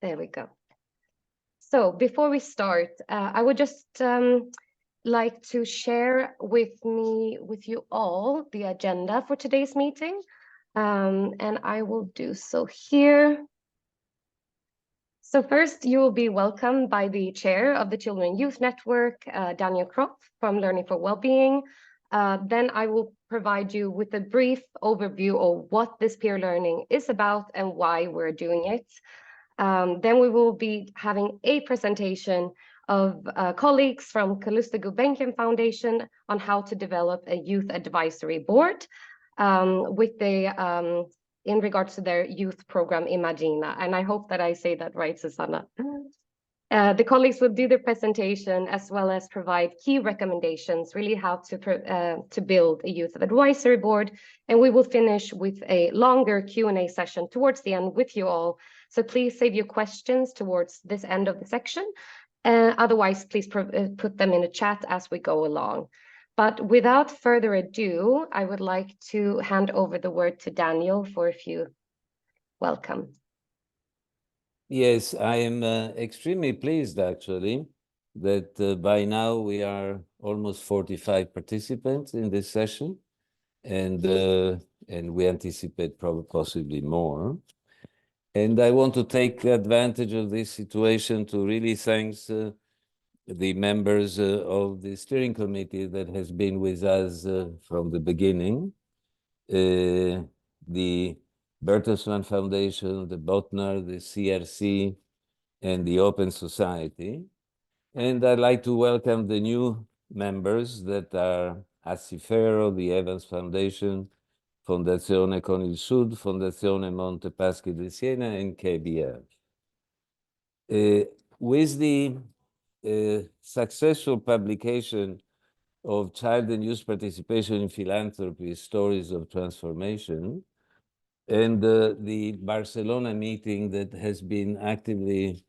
There we go. So before we start, I would just like to share with you all the agenda for today's meeting. And I will do so here. So first, you will be welcomed by the chair of the Children and Youth Network, Daniel Kropp from Learning for Wellbeing. Then I will provide you with a brief overview of what this peer learning is about and why we're doing it. Then we will be having a presentation of colleagues from Calouste Gulbenkian Foundation on how to develop a youth advisory board in regards to their youth program Imagina. And I hope that I say that right, Susanna. The colleagues will do the presentation as well as provide key recommendations, really how to build a youth advisory board. And we will finish with a longer Q&A session towards the end with you all. So please save your questions towards this end of the section. Otherwise, please put them in the chat as we go along. But without further ado, I would like to hand over the word to Daniel for a few. Welcome. Yes, I am extremely pleased, actually, that by now we are almost 45 participants in this session, and we anticipate possibly more. And I want to take advantage of this situation to really thank the members of the steering committee that has been with us from the beginning, the Bertelsmann Foundation, the Botner, the CRC, and the Open Society. And I'd like to welcome the new members that are Acifero, the Evans Foundation, Fondazione Con il Sud, Fondazione Monte Paschi di Siena, and KBF. With the successful publication of Child and Youth Participation in Philanthropy, Stories of Transformation, and the Barcelona meeting that has been actively,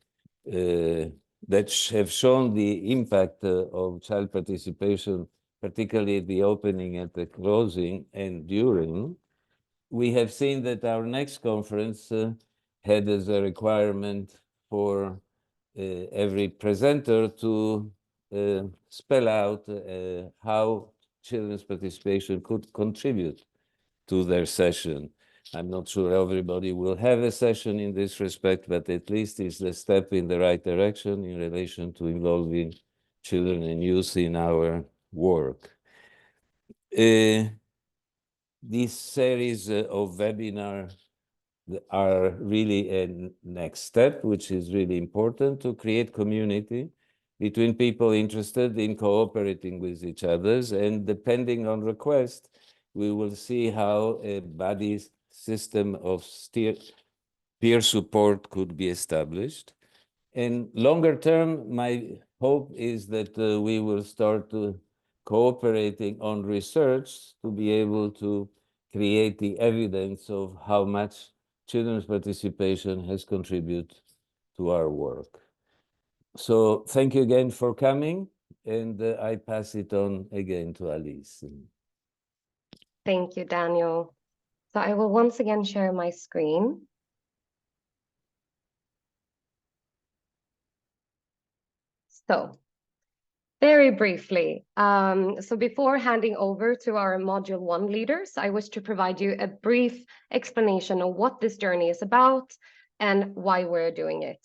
that have shown the impact of child participation, particularly at the opening, at the closing, and during, we have seen that our next conference had as a requirement for every presenter to spell out how children's participation could contribute to their session. I'm not sure everybody will have a session in this respect, but at least it's a step in the right direction in relation to involving children and youth in our work. This series of webinars are really a next step, which is really important to create community between people interested in cooperating with each other. And depending on request, we will see how a body system of peer support could be established. And longer term, my hope is that we will start cooperating on research to be able to create the evidence of how much children's participation has contributed to our work. So thank you again for coming, and I pass it on again to Alice. Thank you, Daniel. So I will once again share my screen. So very briefly, so before handing over to our Module 1 leaders, I wish to provide you a brief explanation of what this journey is about and why we're doing it.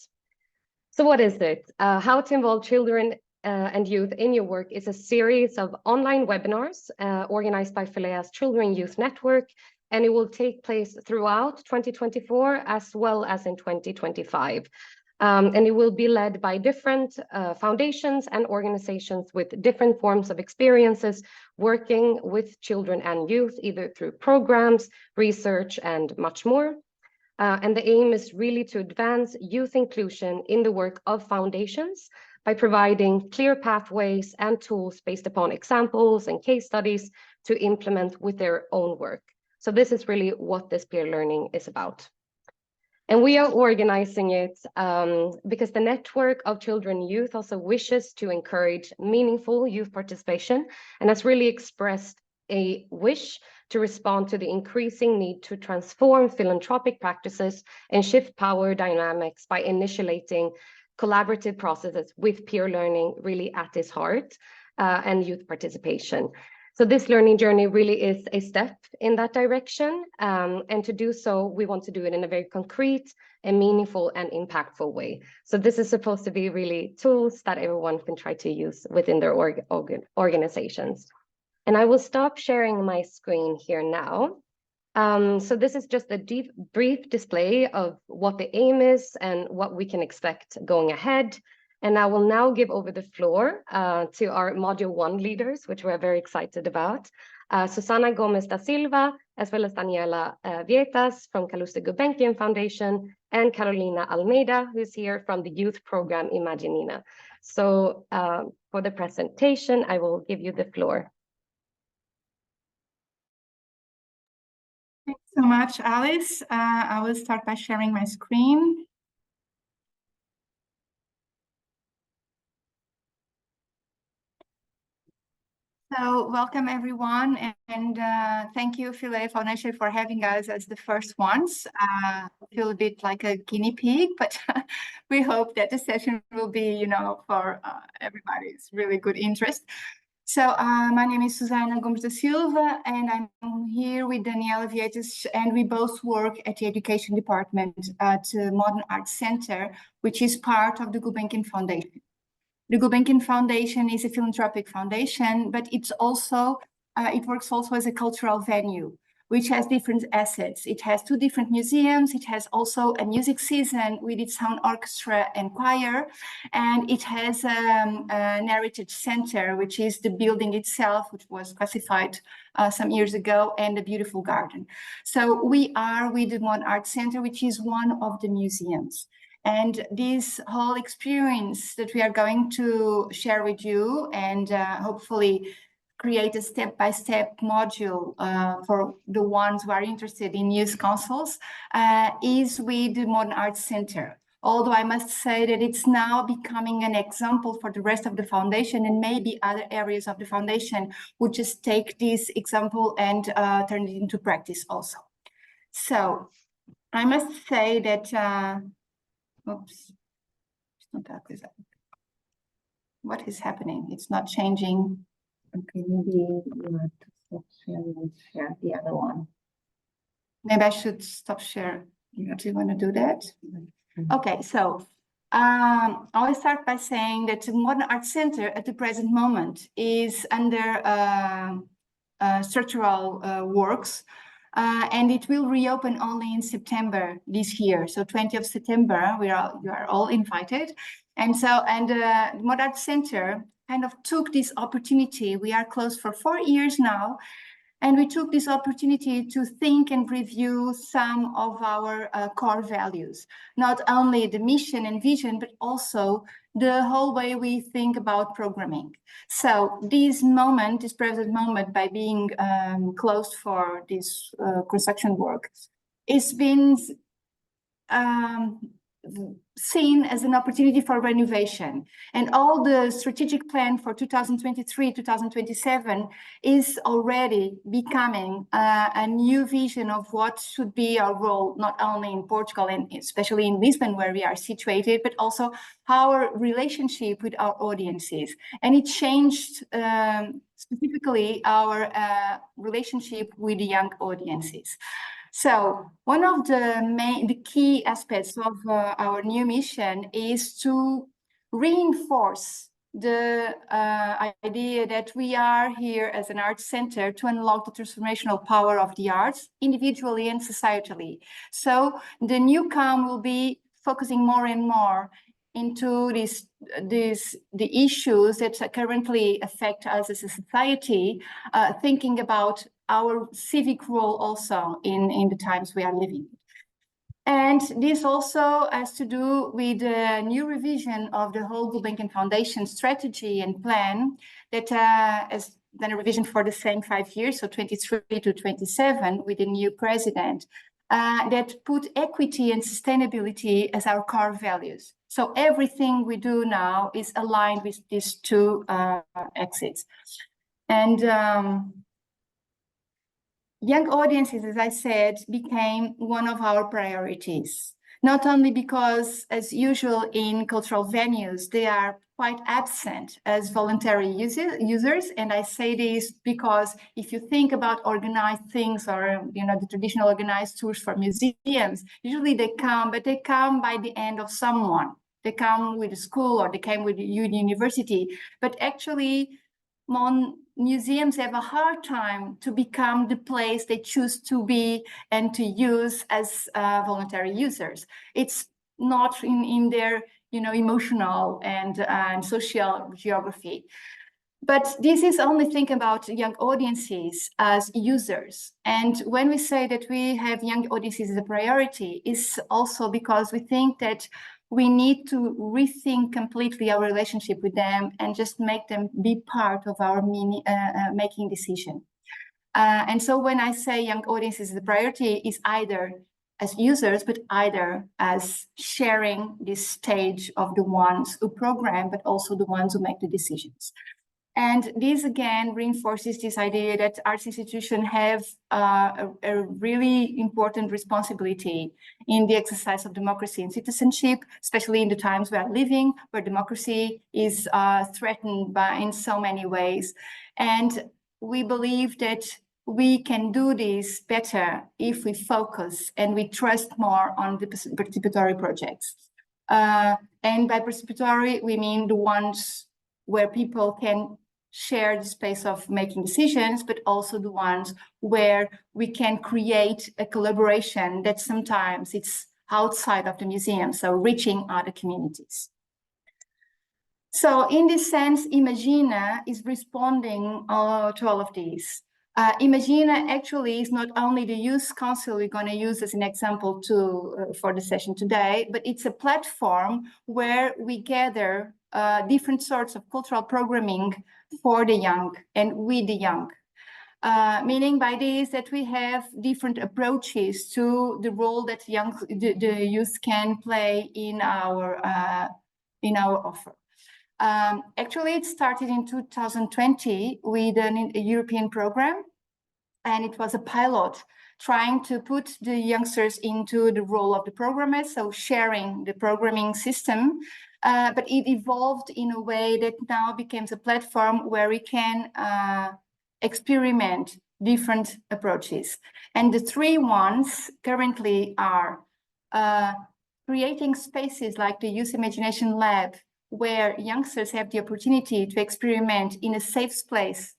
So what is it? How to involve children and youth in your work is a series of online webinars organized by philea's Children and Youth Network, and it will take place throughout 2024 as well as in 2025. And it will be led by different foundations and organizations with different forms of experiences working with children and youth, either through programs, research, and much more. And the aim is really to advance youth inclusion in the work of foundations by providing clear pathways and tools based upon examples and case studies to implement with their own work. So this is really what this peer learning is about. And we are organizing it because the network of children and youth also wishes to encourage meaningful youth participation and has really expressed a wish to respond to the increasing need to transform philanthropic practices and shift power dynamics by initiating collaborative processes with peer learning really at its heart, and youth participation. So this learning journey really is a step in that direction. And to do so, we want to do it in a very concrete and meaningful and impactful way. So this is supposed to be really tools that everyone can try to use within their organizations. And I will stop sharing my screen here now. So this is just a brief display of what the aim is and what we can expect going ahead. And I will now give over the floor to our Module 1 leaders, which we're very excited about. Susana Gomez da Silva, as well as Daniela Vietas from Calouste Gulbenkian Foundation, and Carolina Almeida, who's here from the youth program Imaginina. So for the presentation, I will give you the floor. Thanks so much, Alice. I will start by sharing my screen. So welcome everyone, and thank you, Philae Foundation, for having us as the first ones. I feel a bit like a guinea pig, but we hope that the session will be, you know, for everybody's really good interest. So my name is Susana Gomes da Silva, and I'm here with Daniela Vietas, and we both work at the Education Department at Modern Arts Center, which is part of the Gulbenkian Foundation. The Gulbenkian Foundation is a philanthropic foundation, but it's also, it works also as a cultural venue, which has different assets. It has 2 different museums. It has also a music season with its own orchestra and choir. And it has an heritage center, which is the building itself, which was classified some years ago, and a beautiful garden. So we are with the Modern Arts Center, which is one of the museums. And this whole experience that we are going to share with you and hopefully create a step-by-step module for the ones who are interested in youth councils is with the Modern Arts Center. Although I must say that it's now becoming an example for the rest of the foundation, and maybe other areas of the foundation would just take this example and turn it into practice also. So I must say that oops, what is happening? It's not changing. Okay, maybe you have to stop sharing and share the other one. Maybe I should stop share. Do you want to do that? Okay, so I will start by saying that the Modern Arts Center at the present moment is under structural works. And it will reopen only in September this year. So 20th of September, you are all invited. And so, the Modern Arts Center kind of took this opportunity. We are closed for 4 years now. And we took this opportunity to think and review some of our core values, not only the mission and vision, but also the whole way we think about programming. So this moment, this present moment, by being closed for this construction work, it's been seen as an opportunity for renovation. And all the strategic plan for 2023-2027 is already becoming a new vision of what should be our role, not only in Portugal and especially in Lisbon, where we are situated, but also our relationship with our audiences. And it changed specifically our relationship with the young audiences. So one of the key aspects of our new mission is to reinforce the idea that we are here as an arts center to unlock the transformational power of the arts individually and societally. So the new CAM will be focusing more and more into the issues that currently affect us as a society, thinking about our civic role also in the times we are living. And this also has to do with the new revision of the whole Gulbenkian Foundation strategy and plan that has done a revision for the same 5 years, so 23 to 27, with a new president, that put equity and sustainability as our core values. So everything we do now is aligned with these 2 axes. And young audiences, as I said, became one of our priorities. Not only because, as usual in cultural venues, they are quite absent as voluntary users. And I say this because if you think about organized things or, the traditional organized tours for museums, usually they come, but they come by the end of someone. They come with a school or they came with a university. But actually, museums have a hard time to become the place they choose to be and to use as voluntary users. It's not in their emotional and social geography. But this is only thinking about young audiences as users. And when we say that we have young audiences as a priority, is also because we think that we need to rethink completely our relationship with them and just make them be part of our making decision. And so when I say young audiences as a priority, is either as users, but either as sharing this stage of the ones who program, but also the ones who make the decisions. And this again reinforces this idea that arts institutions have a really important responsibility in the exercise of democracy and citizenship, especially in the times we are living, where democracy is threatened in so many ways. And we believe that we can do this better if we focus and we trust more on the participatory projects. And by participatory, we mean the ones where people can share the space of making decisions, but also the ones where we can create a collaboration that sometimes it's outside of the museum, so reaching other communities. So in this sense, Imagina is responding to all of these. Imagina actually is not only the youth council we're going to use as an example for the session today, but it's a platform where we gather different sorts of cultural programming for the young and with the young. Meaning by this that we have different approaches to the role that the youth can play in our offer. Actually, it started in 2020 with a European program, and it was a pilot trying to put the youngsters into the role of the programmers, so sharing the programming system. But it evolved in a way that now becomes a platform where we can experiment different approaches. And the three ones currently are creating spaces like the Youth Imagination Lab, where youngsters have the opportunity to experiment in a safe space,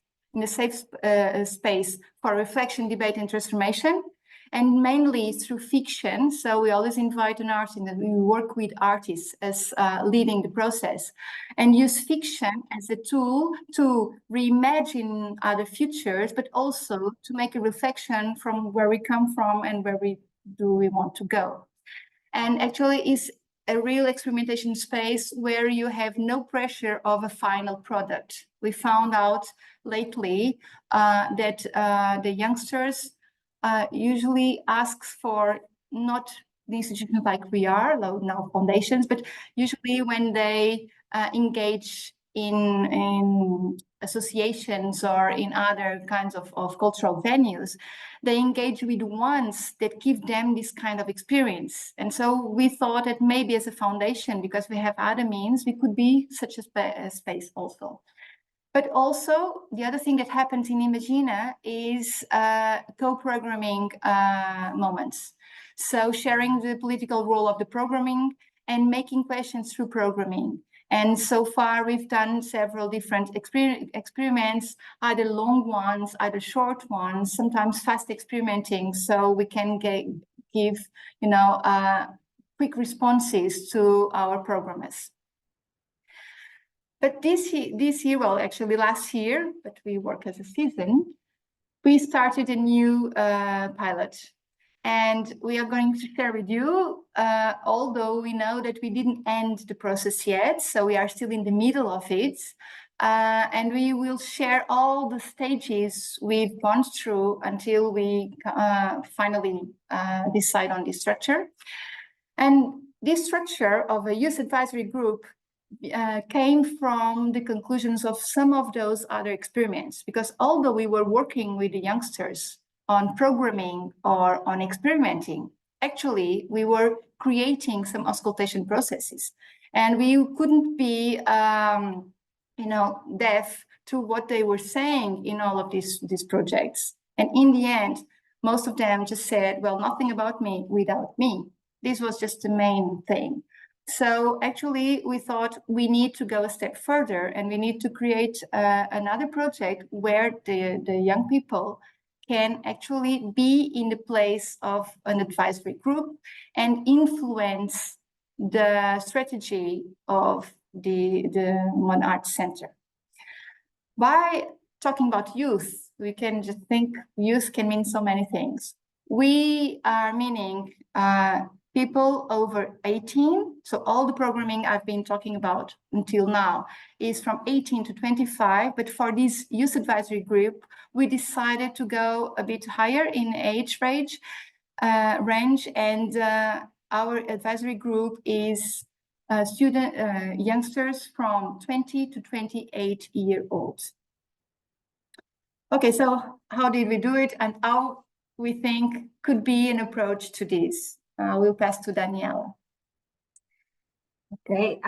space for reflection, debate, and transformation, and mainly through fiction. So we always invite an artist, and we work with artists as leading the process, and use fiction as a tool to reimagine other futures, but also to make a reflection from where we come from and where we want to go. And actually is a real experimentation space where you have no pressure of a final product. We found out lately that the youngsters usually asks for not the institutions like we are, now foundations, but usually when they engage in associations or in other kinds of cultural venues, they engage with ones that give them this kind of experience. And so we thought that maybe as a foundation, because we have other means, we could be such a space also. But also, the other thing that happens in Imagina is co-programming moments. So sharing the political role of the programming and making questions through programming. And so far, we've done several different experiments, either long ones, either short ones, sometimes fast experimenting, so we can give, quick responses to our programmers. But this year, well, actually last year, but we work as a season, we started a new pilot. And we are going to share with you, although we know that we didn't end the process yet, so we are still in the middle of it. And we will share all the stages we've gone through until we finally decide on this structure. And this structure of a youth advisory group came from the conclusions of some of those other experiments, because although we were working with the youngsters on programming or on experimenting. Actually, we were creating some auscultation processes, and we couldn't be, deaf to what they were saying in all of these projects. And in the end, most of them just said, well, nothing about me without me. This was just the main thing. So actually, we thought we need to go a step further, and we need to create another project where the young people can actually be in the place of an advisory group and influence the strategy of the Modern Arts Center. By talking about youth, we can just think youth can mean so many things. We are meaning people over 18. So all the programming I've been talking about until now is from 18 to 25. But for this youth advisory group, we decided to go a bit higher in age range. And our advisory group is youngsters from 20 to 28-year-olds. Okay, so how did we do it, and how we think could be an approach to this? We'll pass to Daniela. Okay,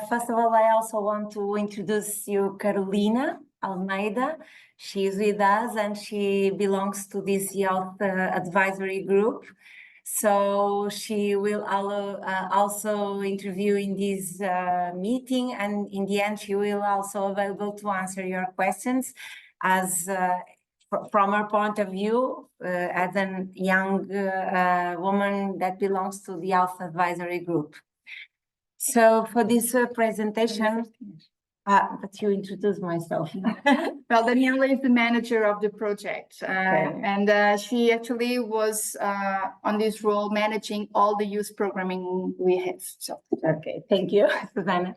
first of all, I also want to introduce you Carolina Almeida. She's with us and she belongs to this youth advisory group. So she will also interview in this meeting, and in the end she will also available to answer your questions as from her point of view as a young woman that belongs to the youth advisory group. So for this presentation, but you introduce myself. Well, Daniela is the manager of the project, Okay. and she actually was on this role managing all the youth programming we have. So, okay, thank you, Susanna.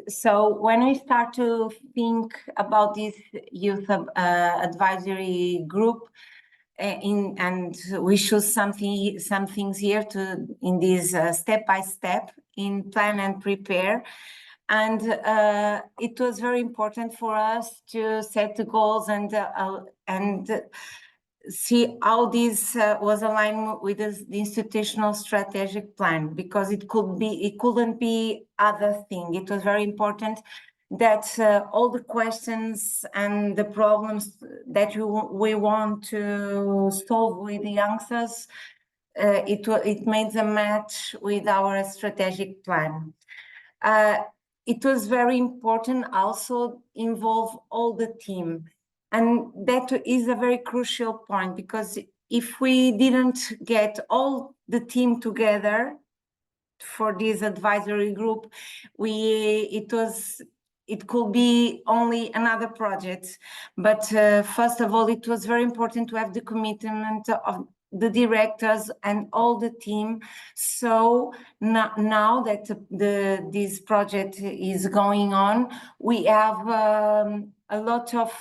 So when we start to think about this youth advisory group, and we choose some things here to in this step by step in plan and prepare. And it was very important for us to set the goals and see how this was aligned with the institutional strategic plan, because it couldn't be other thing. It was very important that all the questions and the problems that we want to solve with the youngsters, it made a match with our strategic plan. It was very important also involve all the team. And that is a very crucial point, because if we didn't get all the team together for this advisory group, it could be only another project. But first of all, it was very important to have the commitment of the directors and all the team. So now that this project is going on, we have a lot of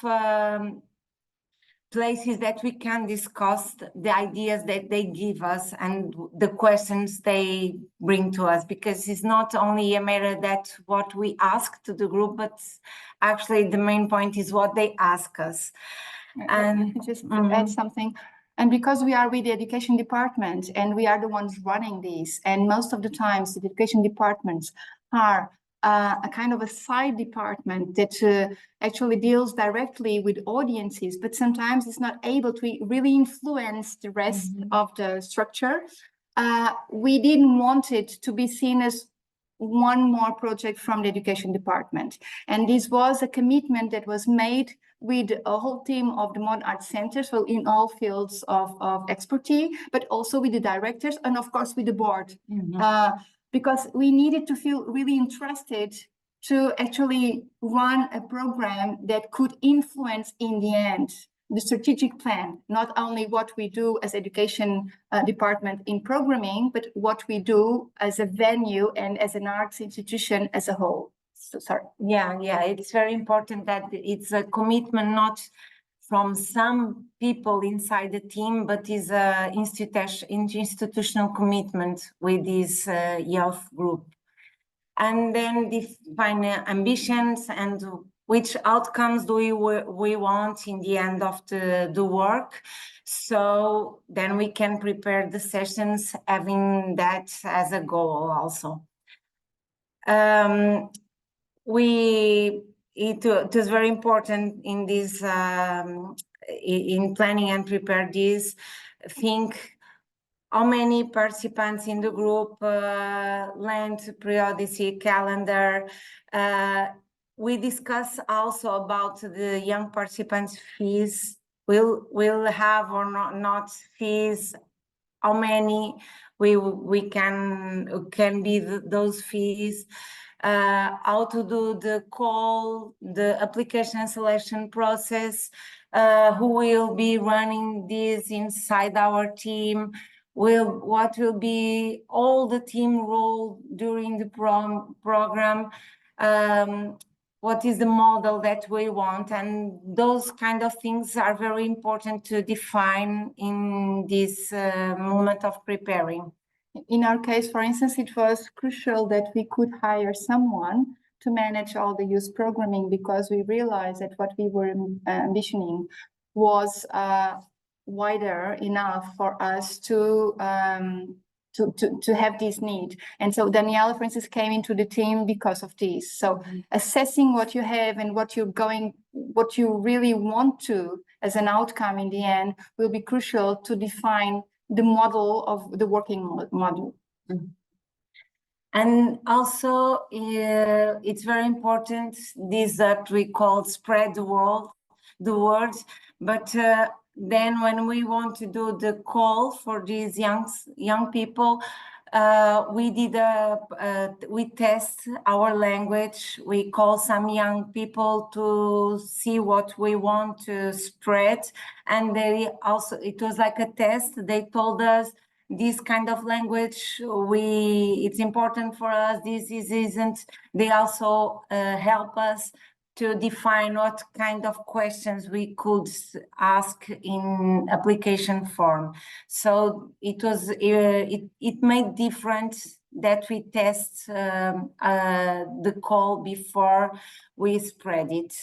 places that we can discuss the ideas that they give us and the questions they bring to us, because it's not only a matter that what we ask to the group, but actually the main point is what they ask us. And just add something. And because we are with the education department and we are the ones running these, and most of the times the education departments are a kind of a side department that actually deals directly with audiences, but sometimes it's not able to really influence the rest of the structure. We didn't want it to be seen as one more project from the education department. And this was a commitment that was made with a whole team of the Modern Arts Center, so in all fields of expertise, but also with the directors and of course with the board. Because we needed to feel really interested to actually run a program that could influence in the end the strategic plan, not only what we do as education department in programming, but what we do as a venue and as an arts institution as a whole. So sorry. Yeah, it's very important that it's a commitment not from some people inside the team, but is a institutional commitment with this youth group. And then define ambitions and which outcomes do we want in the end of the work. So then we can prepare the sessions having that as a goal also. It was very important in this in planning and prepare this, think how many participants in the group, length, periodicity, calendar. We discuss also about the young participants' fees. Will have or not fees, how many we can be those fees, how to do the call, the application and selection process, who will be running this inside our team, what will be all the team role during the program, what is the model that we want, and those kind of things are very important to define in this moment of preparing. In our case, for instance, it was crucial that we could hire someone to manage all the youth programming, because we realized that what we were ambitioning was wider enough for us to have this need. And so Daniela, for instance, came into the team because of this. So assessing what you have and what you really want to as an outcome in the end will be crucial to define the model of the working model. And also it's very important this that we call spread the word, but then when we want to do the call for these young people, we test our language. We call some young people to see what we want to spread, and they also, it was like a test. They told us this kind of language, it's important for us, this isn't. They also help us to define what kind of questions we could ask in application form. So it was it made difference that we test the call before we spread it.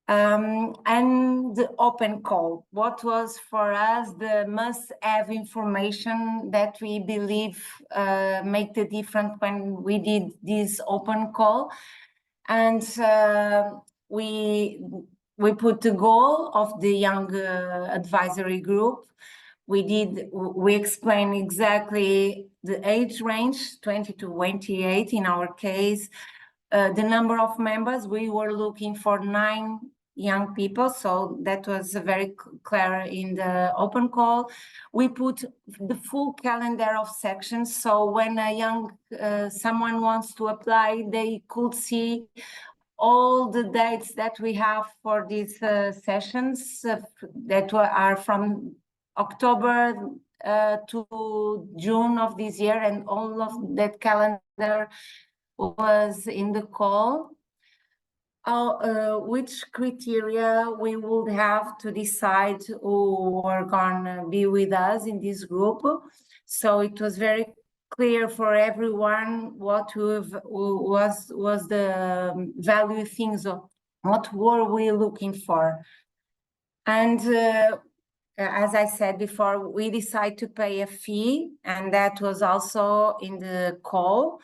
And the open call, what was for us the must-have information that we believe make the difference when we did this open call. And we put the goal of the young advisory group. We explain exactly the age range, 20 to 28 in our case, the number of members. We were looking for 9 young people, so that was very clear in the open call. We put the full calendar of sections, so when a young someone wants to apply, they could see all the dates that we have for these sessions that are from October to June of this year, and all of that calendar was in the call. Which criteria we would have to decide who are gonna be with us in this group. So it was very clear for everyone what was the value things of what were we looking for. And as I said before, we decided to pay a fee, and that was also in the call,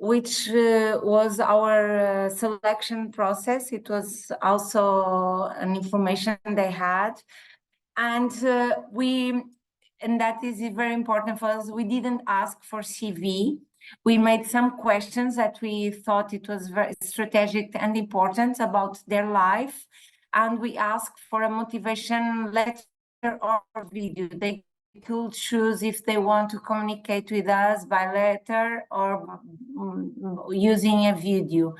which was our selection process. It was also an information they had. And that is very important for us. We didn't ask for CV. We made some questions that we thought it was very strategic and important about their life. And we asked for a motivation letter or video. They could choose if they want to communicate with us by letter or using a video.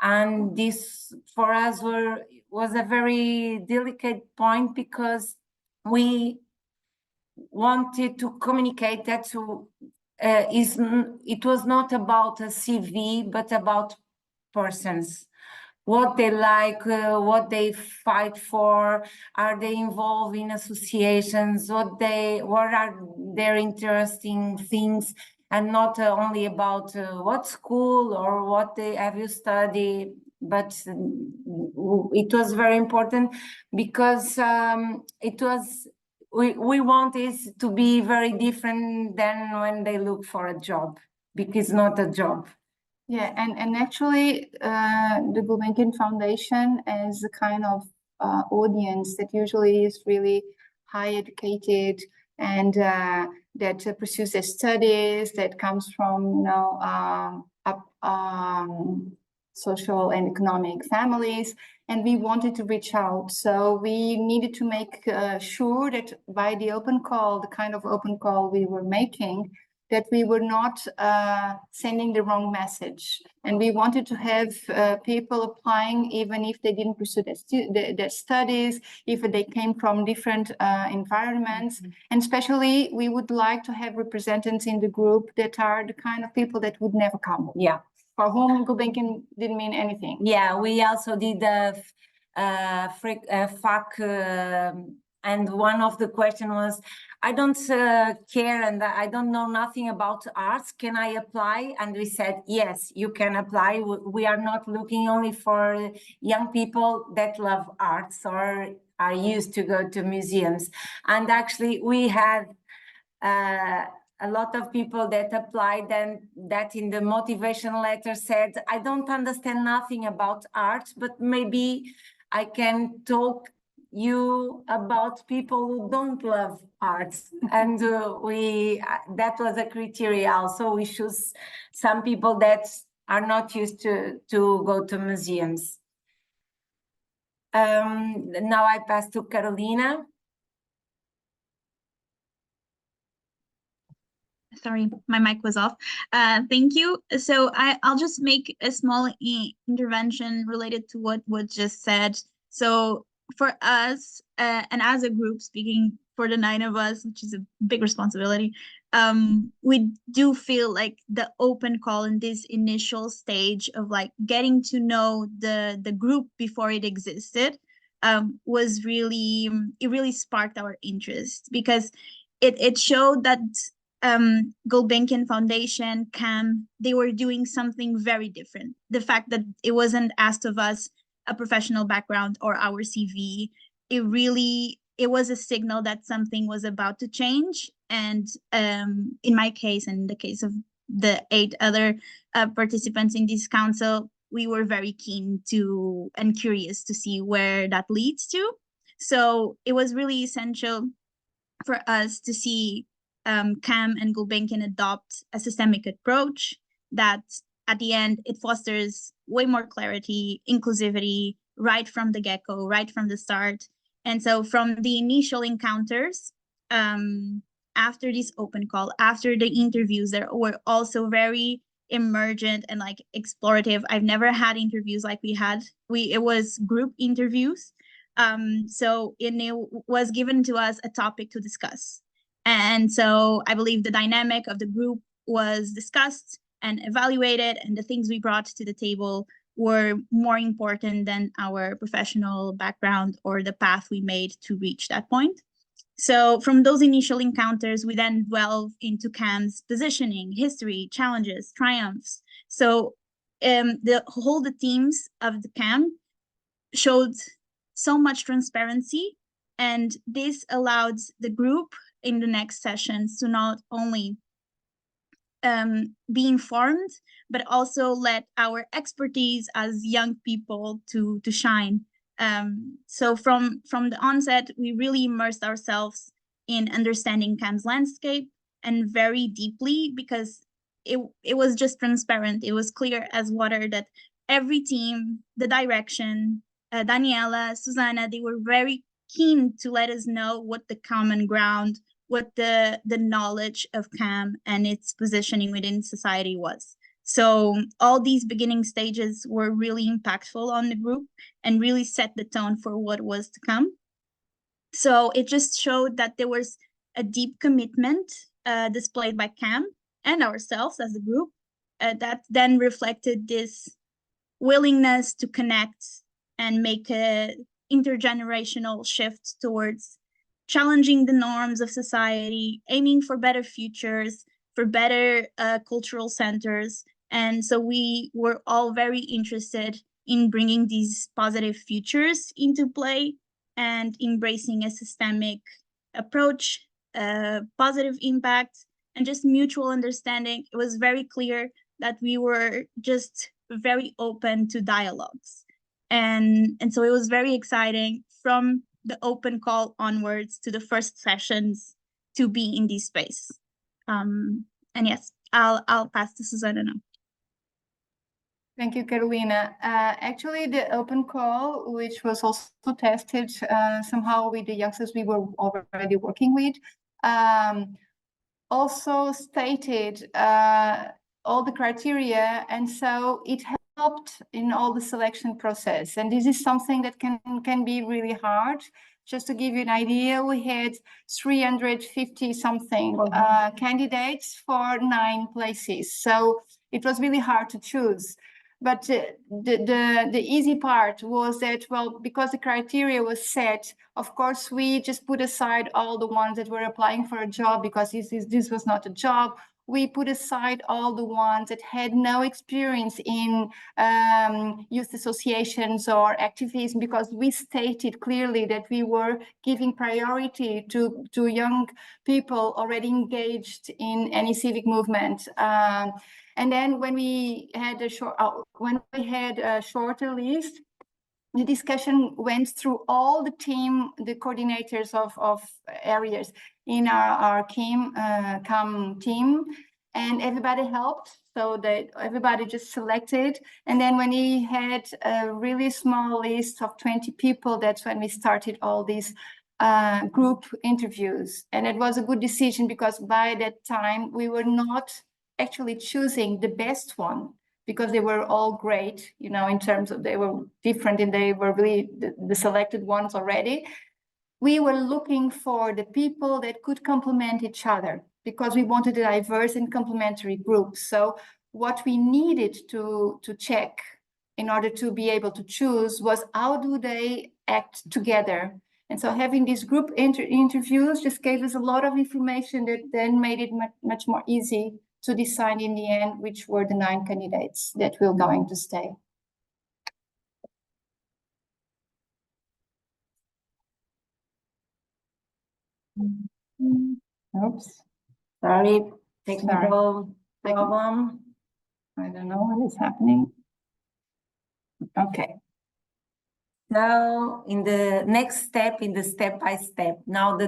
And this for us was a very delicate point, because we wanted to communicate that it was not about a CV, but about persons. What they like, what they fight for, are they involved in associations, what are their interesting things. and not only about what school or what have you studied, but it was very important because we want is to be very different than when they look for a job, because it's not a job. Yeah, and actually, the Gulbenkian Foundation is a kind of audience that usually is really high educated and that pursues their studies, that comes from, you know, social and economic families, and we wanted to reach out. So we needed to make sure that by the open call, the kind of open call we were making, that we were not sending the wrong message. And we wanted to have people applying even if they didn't pursue their studies, if they came from different environments. And especially, we would like to have representatives in the group that are the kind of people that would never come. Yeah. For whom Gulbenkian didn't mean anything. Yeah, we also did a FAQ, and one of the question was, I don't care and I don't know nothing about arts. Can I apply? And we said, yes, you can apply. We are not looking only for young people that love arts or are used to go to museums. And actually, we had a lot of people that applied and that in the motivation letter said, I don't understand nothing about art, but maybe I can talk you about people who don't love arts. And that was a criteria also. We choose some people that are not used to go to museums. Now I pass to Carolina. Sorry, my mic was off. Thank you. So I'll just make a small intervention related to what was just said. So for us, and as a group, speaking for the 9 of us, which is a big responsibility, we do feel like the open call in this initial stage of like getting to know the group before it existed was really, it really sparked our interest, because it showed that Gulbenkian Foundation, CAM, they were doing something very different. The fact that it wasn't asked of us a professional background or our CV, it was a signal that something was about to change. And in my case, and in the case of the 8 other participants in this council, we were very keen to and curious to see where that leads to. So it was really essential for us to see CAM and Gulbenkian adopt a systemic approach that at the end, it fosters way more clarity, inclusivity, right from the get-go, right from the start. And so from the initial encounters, after this open call, after the interviews, there were also very emergent and like explorative. I've never had interviews like we had. It was group interviews. So it was given to us a topic to discuss. And so I believe the dynamic of the group was discussed and evaluated, and the things we brought to the table were more important than our professional background or the path we made to reach that point. So from those initial encounters, we then delve into CAM's positioning, history, challenges, triumphs. So the teams of the CAM showed so much transparency, and this allowed the group in the next sessions to not only be informed, but also let our expertise as young people to shine. So from the onset, we really immersed ourselves in understanding CAM's landscape, and very deeply, because it was just transparent. It was clear as water that every team, the direction, Daniela, Susanna, they were very keen to let us know what the common ground, what the knowledge of CAM and its positioning within society was. So all these beginning stages were really impactful on the group and really set the tone for what was to come. So it just showed that there was a deep commitment displayed by CAM and ourselves as a group that then reflected this willingness to connect and make a intergenerational shift towards challenging the norms of society, aiming for better futures, for better cultural centers. And so we were all very interested in bringing these positive futures into play and embracing a systemic approach, positive impact, and just mutual understanding. It was very clear that we were just very open to dialogues. And so it was very exciting from the open call onwards to the first sessions to be in this space. And yes, I'll pass to Susanna now. Thank you, Carolina. Actually, the open call, which was also tested somehow with the youngsters we were already working with, also stated all the criteria, and so it helped in all the selection process. And this is something that can be really hard. Just to give you an idea, we had 350 something candidates for 9 places, so it was really hard to choose. But the easy part was that, well, because the criteria was set, of course, we just put aside all the ones that were applying for a job, because this was not a job. We put aside all the ones that had no experience in youth associations or activism, because we stated clearly that we were giving priority to young people already engaged in any civic movement. And then when we had a shorter list, the discussion went through all the coordinators of areas in our CAM team, and everybody helped, so that everybody just selected. And then when we had a really small list of 20 people, that's when we started all these group interviews. And it was a good decision, because by that time we were not actually choosing the best one, because they were all great, you know, in terms of they were different and they were really the selected ones already. We were looking for the people that could complement each other, because we wanted a diverse and complementary group. So what we needed to check in order to be able to choose was, how do they act together? And so having these group interviews just gave us a lot of information that then made it much more easy to decide in the end which were the 9 candidates that were going to stay. Oops, Sorry, technical problem. I don't know what is happening. Okay. Now, in the next step, in the step-by-step, now the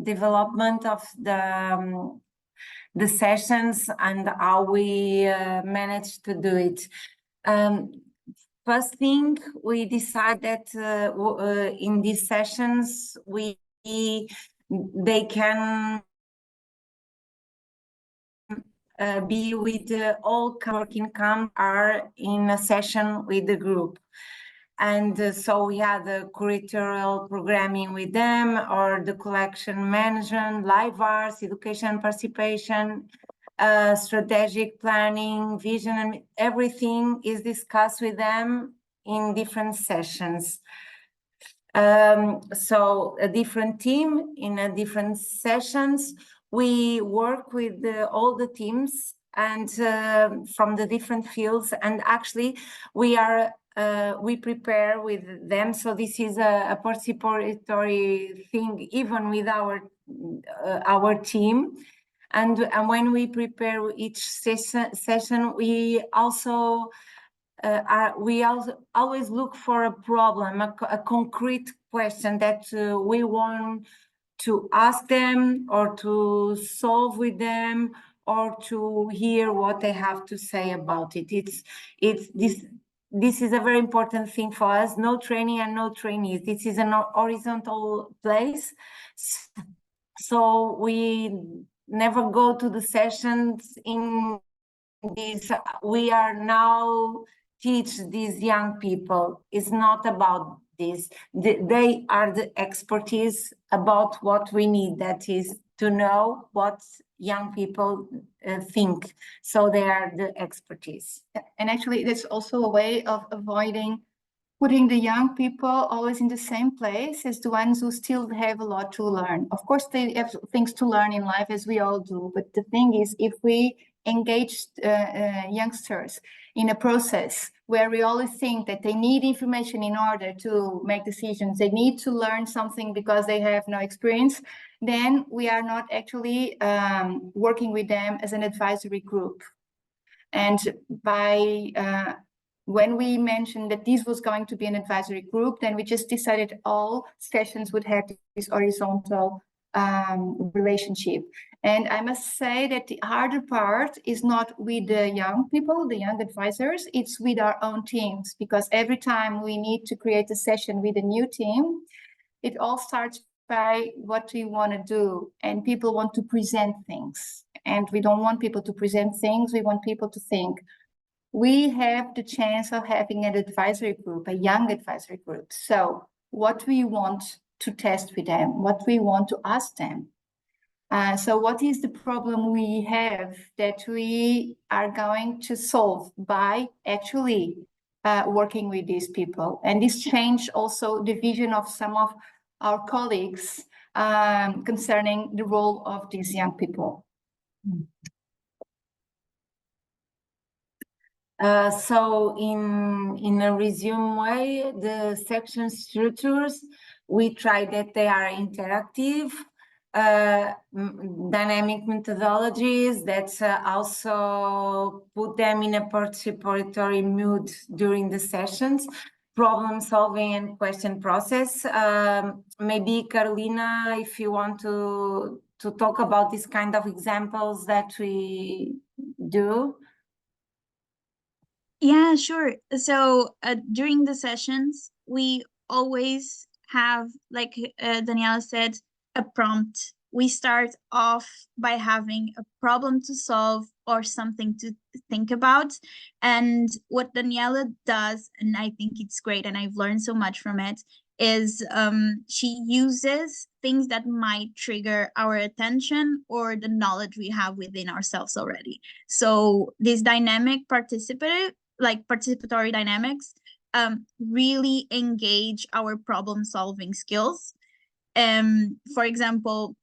development of the sessions and how we managed to do it. First thing, we decided that in these sessions, they can be with all working camp are in a session with the group. And so we had the curatorial programming with them, or the collection management, live arts, education participation, strategic planning, vision, and everything is discussed with them in different sessions. So a different team in a different sessions. We work with all the teams and from the different fields, and actually we prepare with them. So this is a participatory thing, even with our team. And when we prepare each session, we also always look for a problem, a concrete question that we want to ask them, or to solve with them, or to hear what they have to say about it. This is a very important thing for us. No training and no trainees. This is an horizontal place. So we never go to the sessions in this. We are now teach these young people. It's not about this. They are the expertise about what we need. That is to know what young people think. So they are the expertise. And actually, that's also a way of avoiding putting the young people always in the same place as the ones who still have a lot to learn. Of course, they have things to learn in life, as we all do. But the thing is, if we engage youngsters in a process where we always think that they need information in order to make decisions, they need to learn something because they have no experience, then we are not actually working with them as an advisory group. And by when we mentioned that this was going to be an advisory group, then we just decided all sessions would have this horizontal relationship. And I must say that the harder part is not with the young people, the young advisors, it's with our own teams, because every time we need to create a session with a new team, it all starts by what we want to do, and people want to present things, and we don't want people to present things, we want people to think. We have the chance of having an advisory group, a young advisory group. So what we want to test with them, what we want to ask them. So what is the problem we have that we are going to solve by actually working with these people? And this changed also the vision of some of our colleagues concerning the role of these young people. So in a resume way, the section structures, we try that they are interactive, dynamic methodologies that also put them in a participatory mood during the sessions, problem solving and question process. Maybe Carolina, if you want to talk about these kind of examples that we do. Yeah, sure. So during the sessions, we always have, like Daniela said, a prompt. We start off by having a problem to solve or something to think about. And what Daniela does, and I think it's great, and I've learned so much from it, is she uses things that might trigger our attention or the knowledge we have within ourselves already. So this dynamic participatory dynamics really engage our problem solving skills. For example,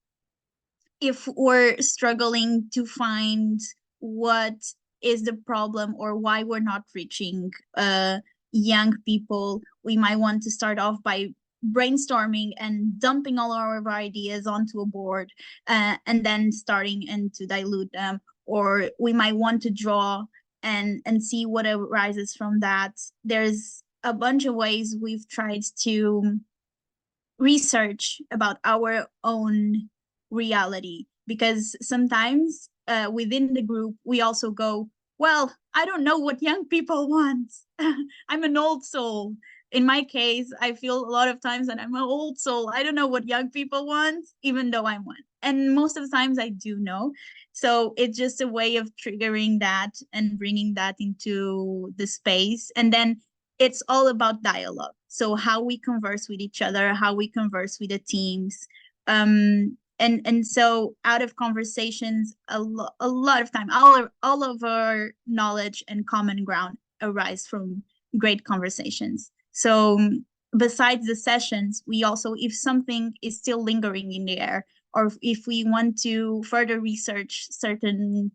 if we're struggling to find what is the problem or why we're not reaching young people, we might want to start off by brainstorming and dumping all our ideas onto a board and then starting and to dilute them. Or we might want to draw and see what arises from that. There's a bunch of ways we've tried to research about our own reality, because sometimes within the group we also go, well, I don't know what young people want. I'm an old soul. In my case, I feel a lot of times that I'm an old soul. I don't know what young people want, even though I'm one. And most of the times I do know. So it's just a way of triggering that and bringing that into the space. And then it's all about dialogue. So how we converse with each other, how we converse with the teams. And so out of conversations, a lot of time, all of our knowledge and common ground arise from great conversations. So besides the sessions, we also, if something is still lingering in the air, or if we want to further research certain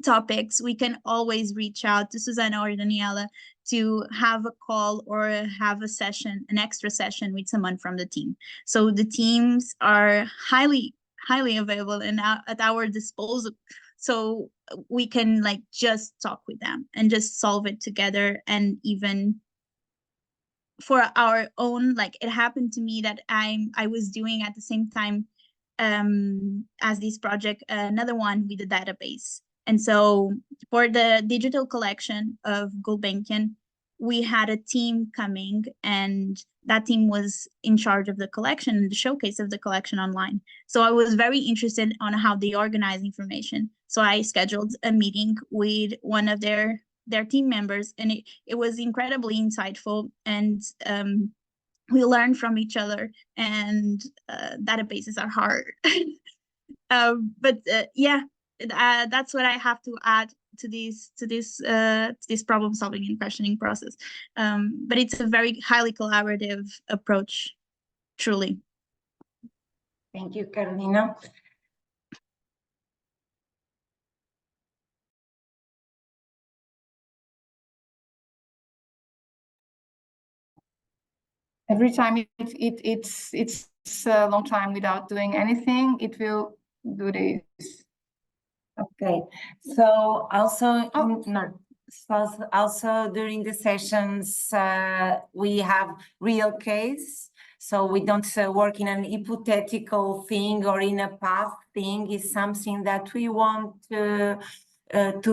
topics, we can always reach out to Susanna or Daniela to have a call or have a session, an extra session with someone from the team. So the teams are highly available and at our disposal. So we can like just talk with them and just solve it together. And even for our own, like it happened to me that I was doing at the same time as this project, another one with the database. And so for the digital collection of Gulbenkian, we had a team coming, and that team was in charge of the collection, the showcase of the collection online. So I was very interested on how they organize information. So I scheduled a meeting with one of their team members, and it was incredibly insightful, and we learn from each other, and databases are hard. But yeah, that's what I have to add to this problem solving and questioning process. But it's a very highly collaborative approach, truly. Thank you, Carolina. Every time it's a long time without doing anything, it will do this. Okay, so also Oh. also during the sessions we have real case, so we don't work in an hypothetical thing or in a past thing. It's something that we want to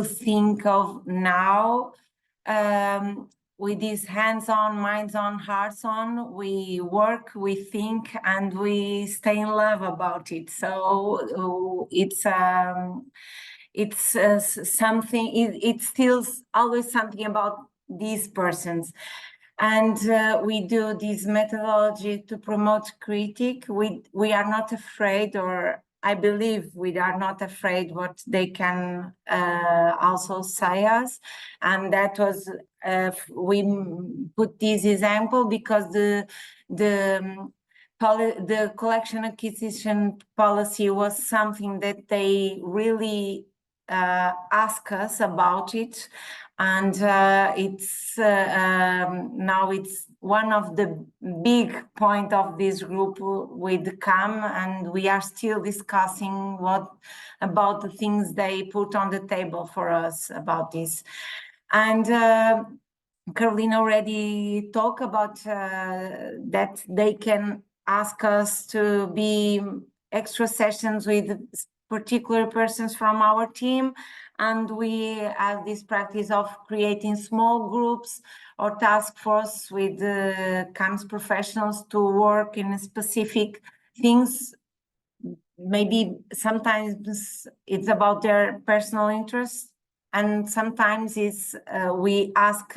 think of now. With these hands-on, minds-on, hearts-on, we work, we think, and we stay in love about it. So it's something, it's still always something about these persons. And we do this methodology to promote critique. We are not afraid, or I believe we are not afraid what they can also say us. And that was, we put this example because the collection acquisition policy was something that they really ask us about it. And it's now it's one of the big point of this group with CAM, and we are still discussing about the things they put on the table for us about this. And Carolina already talked about that they can ask us to be extra sessions with particular persons from our team, and we have this practice of creating small groups or task force with CAMS professionals to work in specific things. Maybe sometimes it's about their personal interests, and sometimes it's we ask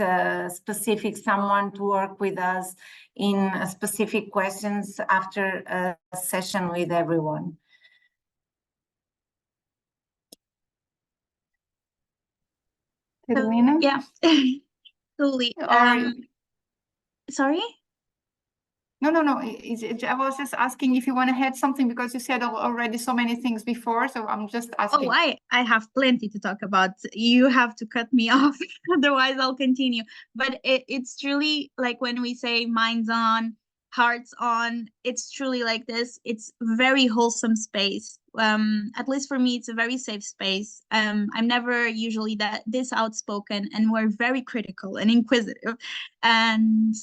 specific someone to work with us in specific questions after a session with everyone. Carolina? Yeah, totally. Sorry? No. I was just asking if you want to add something, because you said already so many things before, so I'm just asking. Oh, I have plenty to talk about. You have to cut me off, otherwise I'll continue. But it's truly like when we say minds on, hearts on, it's truly like this. It's very wholesome space. At least for me, it's a very safe space. I'm never usually this outspoken, and we're very critical and inquisitive. And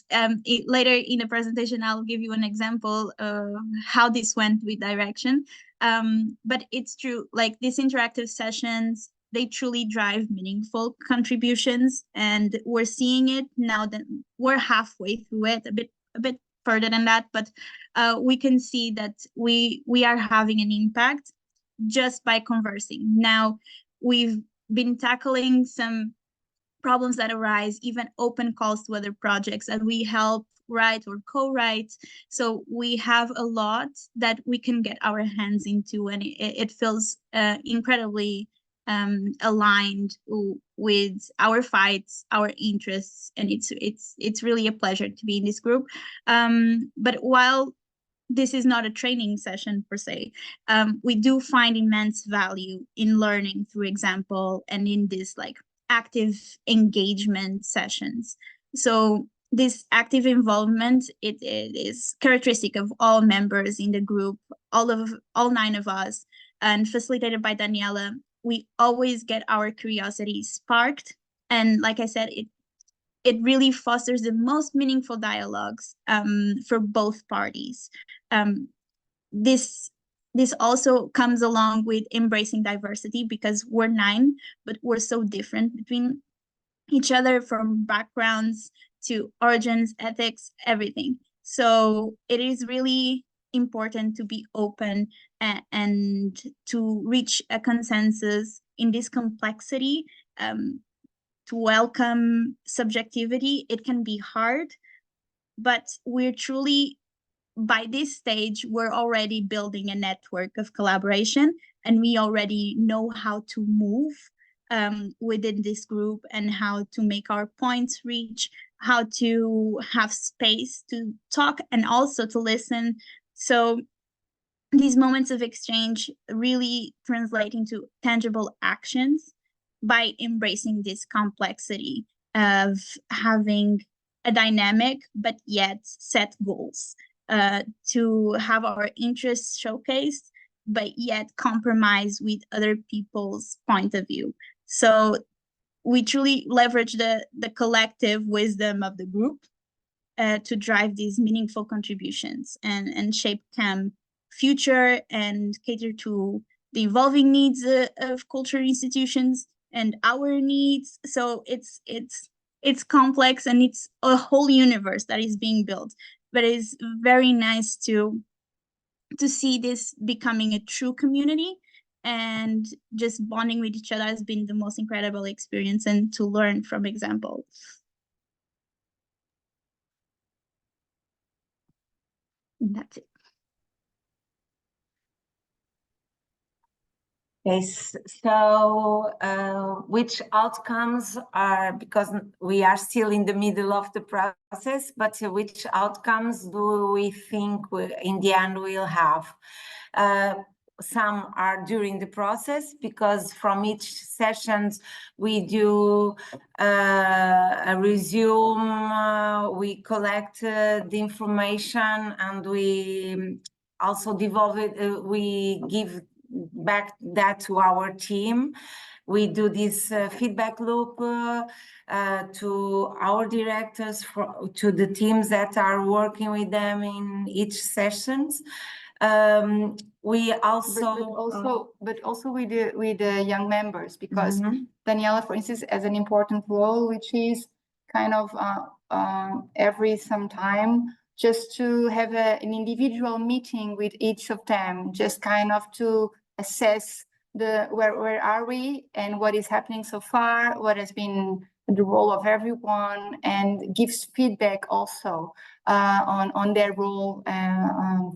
later in the presentation, I'll give you an example of how this went with direction. But it's true, like these interactive sessions, they truly drive meaningful contributions, and we're seeing it now that we're halfway through it, a bit further than that, but we can see that we are having an impact just by conversing. Now, we've been tackling some problems that arise, even open calls to other projects that we help write or co-write. So we have a lot that we can get our hands into, and it feels incredibly aligned with our fights, our interests, and it's really a pleasure to be in this group. But while this is not a training session per se, we do find immense value in learning through example and in this like active engagement sessions. So this active involvement, it is characteristic of all members in the group, all 9 of us, and facilitated by Daniela. We always get our curiosity sparked, and like I said, it really fosters the most meaningful dialogues for both parties. This also comes along with embracing diversity, because we're 9, but we're so different between each other, from backgrounds to origins, ethics, everything. So it is really important to be open and to reach a consensus in this complexity, to welcome subjectivity. It can be hard, but we're truly, by this stage, we're already building a network of collaboration, and we already know how to move within this group and how to make our points reach, how to have space to talk and also to listen. So these moments of exchange really translate into tangible actions by embracing this complexity of having a dynamic but yet set goals, to have our interests showcased but yet compromise with other people's point of view. So we truly leverage the collective wisdom of the group to drive these meaningful contributions and shape CAM future and cater to the evolving needs of culture institutions and our needs. So it's complex, and it's a whole universe that is being built. But it's very nice to see this becoming a true community, and just bonding with each other has been the most incredible experience, and to learn from examples. And that's it. Yes, so which outcomes are, because we are still in the middle of the process, but which outcomes do we think in the end we'll have? Some are during the process, because from each sessions we do a resume, we collect the information, and we also devolve it, we give back that to our team. We do this feedback loop to our directors, to the teams that are working with them in each sessions. We also but also with the young members, because Daniela, for instance, has an important role, which is kind of every some time just to have an individual meeting with each of them, just kind of to assess where are we and what is happening so far, what has been the role of everyone, and gives feedback also on their role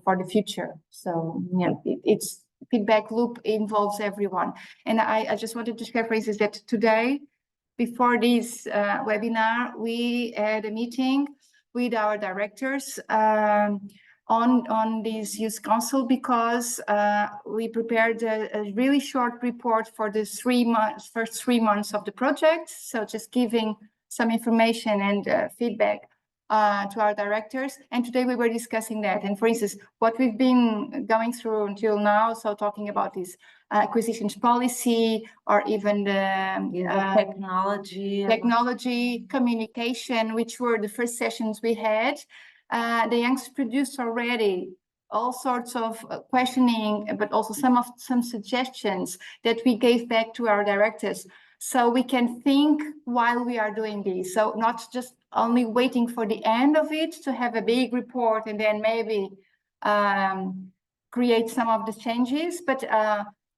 for the future. So yeah, it's feedback loop involves everyone. And I just wanted to share, for instance, that today, before this webinar, we had a meeting with our directors on this youth council, because we prepared a really short report for the first 3 months of the project. So just giving some information and feedback to our directors. And today we were discussing that. And for instance, what we've been going through until now, so talking about this acquisitions policy, or even the technology, communication, which were the first sessions we had. The youngsters produced already all sorts of questioning, but also some suggestions that we gave back to our directors, so we can think while we are doing this. So not just only waiting for the end of it to have a big report and then maybe create some of the changes, but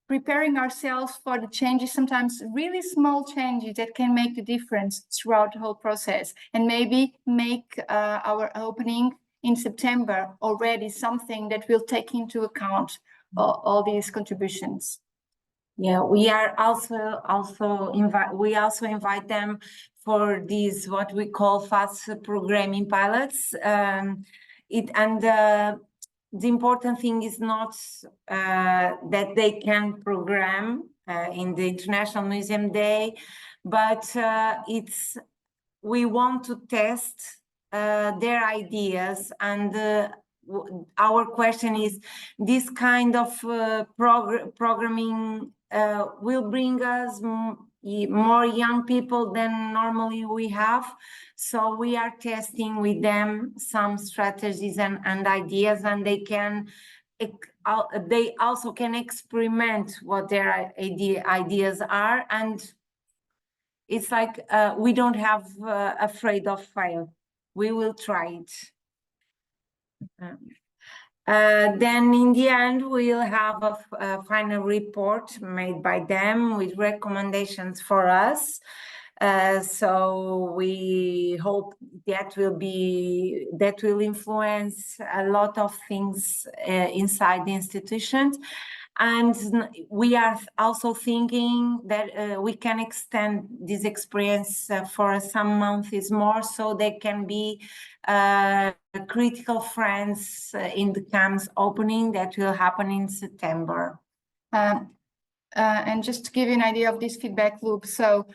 preparing ourselves for the changes, sometimes really small changes that can make the difference throughout the whole process, and maybe make our opening in September already something that will take into account all these contributions. Yeah, we are also invite them for these what we call fast programming pilots. The important thing is not that they can program in the International Museum Day, but we want to test their ideas, and our question is, this kind of programming will bring us more young people than normally we have. So we are testing with them some strategies and ideas, and they also can experiment what their ideas are. And it's like we don't have afraid of fail. We will try it. Then in the end, we'll have a final report made by them with recommendations for us. So we hope that will influence a lot of things inside the institutions. And we are also thinking that we can extend this experience for some months more, so they can be critical friends in the CAM's opening that will happen in September. And just to give you an idea of this feedback loop, so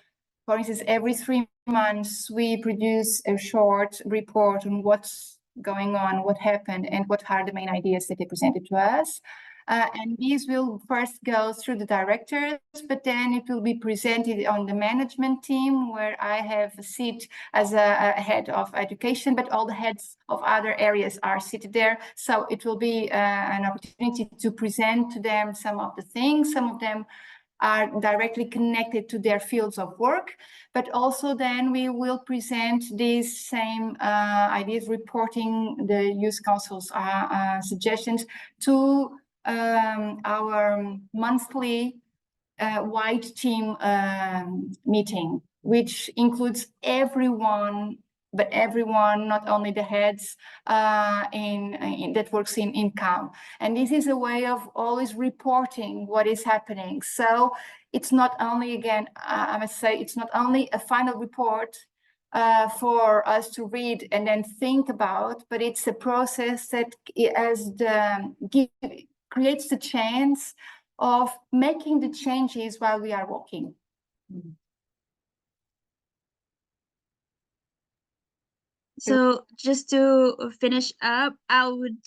for instance, every 3 months we produce a short report on what's going on, what happened, and what are the main ideas that they presented to us. And these will first go through the directors, but then it will be presented on the management team, where I have a seat as a head of education, but all the heads of other areas are seated there. So it will be an opportunity to present to them some of the things. Some of them are directly connected to their fields of work, but also then we will present these same ideas, reporting the Youth Council's suggestions to our monthly wide team meeting, which includes everyone, but everyone, not only the heads that works in CAM. And this is a way of always reporting what is happening. So it's not only, again, I must say, it's not only a final report for us to read and then think about, but it's a process that creates the chance of making the changes while we are walking. So just to finish up, I would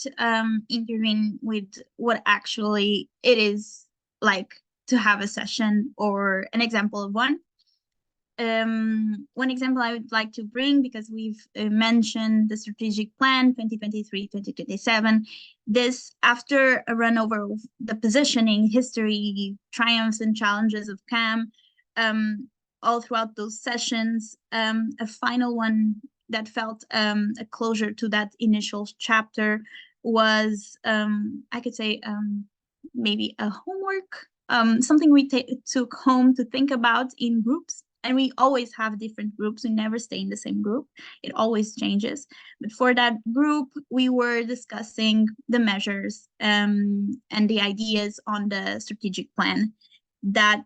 intervene with what actually it is like to have a session, or an example of one. One example I would like to bring, because we've mentioned the strategic plan 2023-2027. This, after a run over of the positioning, history, triumphs and challenges of CAM, all throughout those sessions, a final one that felt a closure to that initial chapter was, I could say, maybe a homework, something we took home to think about in groups. And we always have different groups. We never stay in the same group. It always changes. But for that group, we were discussing the measures and the ideas on the strategic plan. That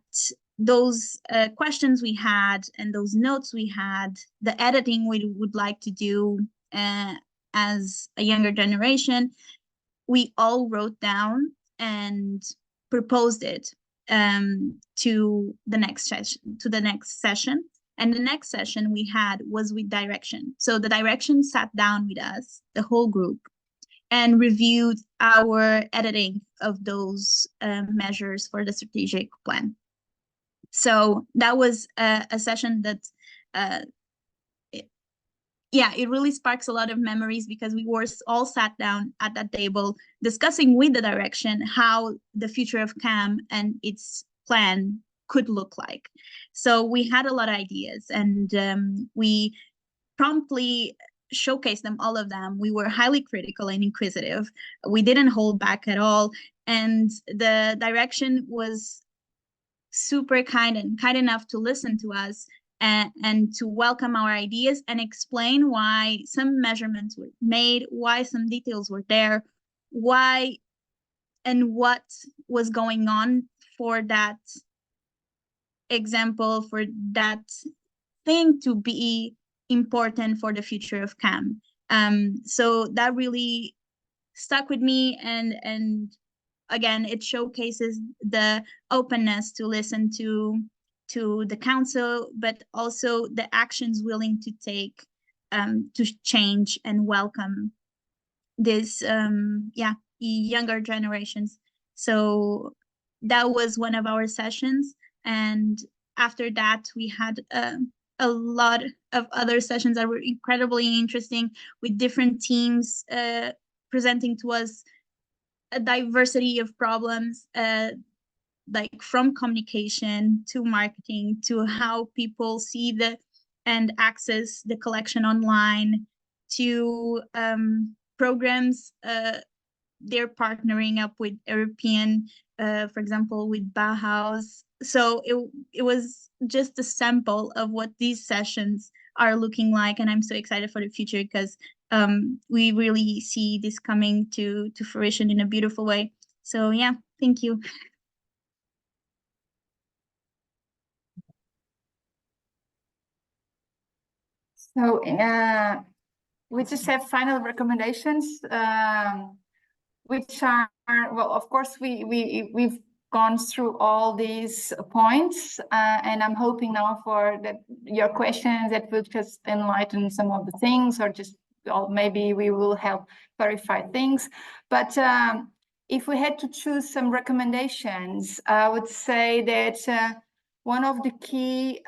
those questions we had and those notes we had, the editing we would like to do as a younger generation, we all wrote down and proposed it to the next session. And the next session we had was with direction. So the direction sat down with us, the whole group, and reviewed our editing of those measures for the strategic plan. So that was a session that it really sparks a lot of memories, because we were all sat down at that table discussing with the direction how the future of CAM and its plan could look like. So we had a lot of ideas, and we promptly showcased them, all of them. We were highly critical and inquisitive. We didn't hold back at all. And the direction was super kind enough to listen to us and to welcome our ideas and explain why some measurements were made, why some details were there, why and what was going on for that example, for that thing to be important for the future of CAM. So that really stuck with me, and again, it showcases the openness to listen to the council, but also the actions willing to take to change and welcome this younger generations. So that was one of our sessions, and after that we had a lot of other sessions that were incredibly interesting, with different teams presenting to us a diversity of problems, like from communication to marketing to how people see and access the collection online, to programs they're partnering up with European, for example, with Bauhaus. So it was just a sample of what these sessions are looking like, and I'm so excited for the future, because we really see this coming to fruition in a beautiful way. So yeah, Thank you. So we just have final recommendations, which are, well, of course, we've gone through all these points, and I'm hoping now for that your questions that will just enlighten some of the things, or just, or maybe we will help clarify things. But if we had to choose some recommendations, I would say that one of the key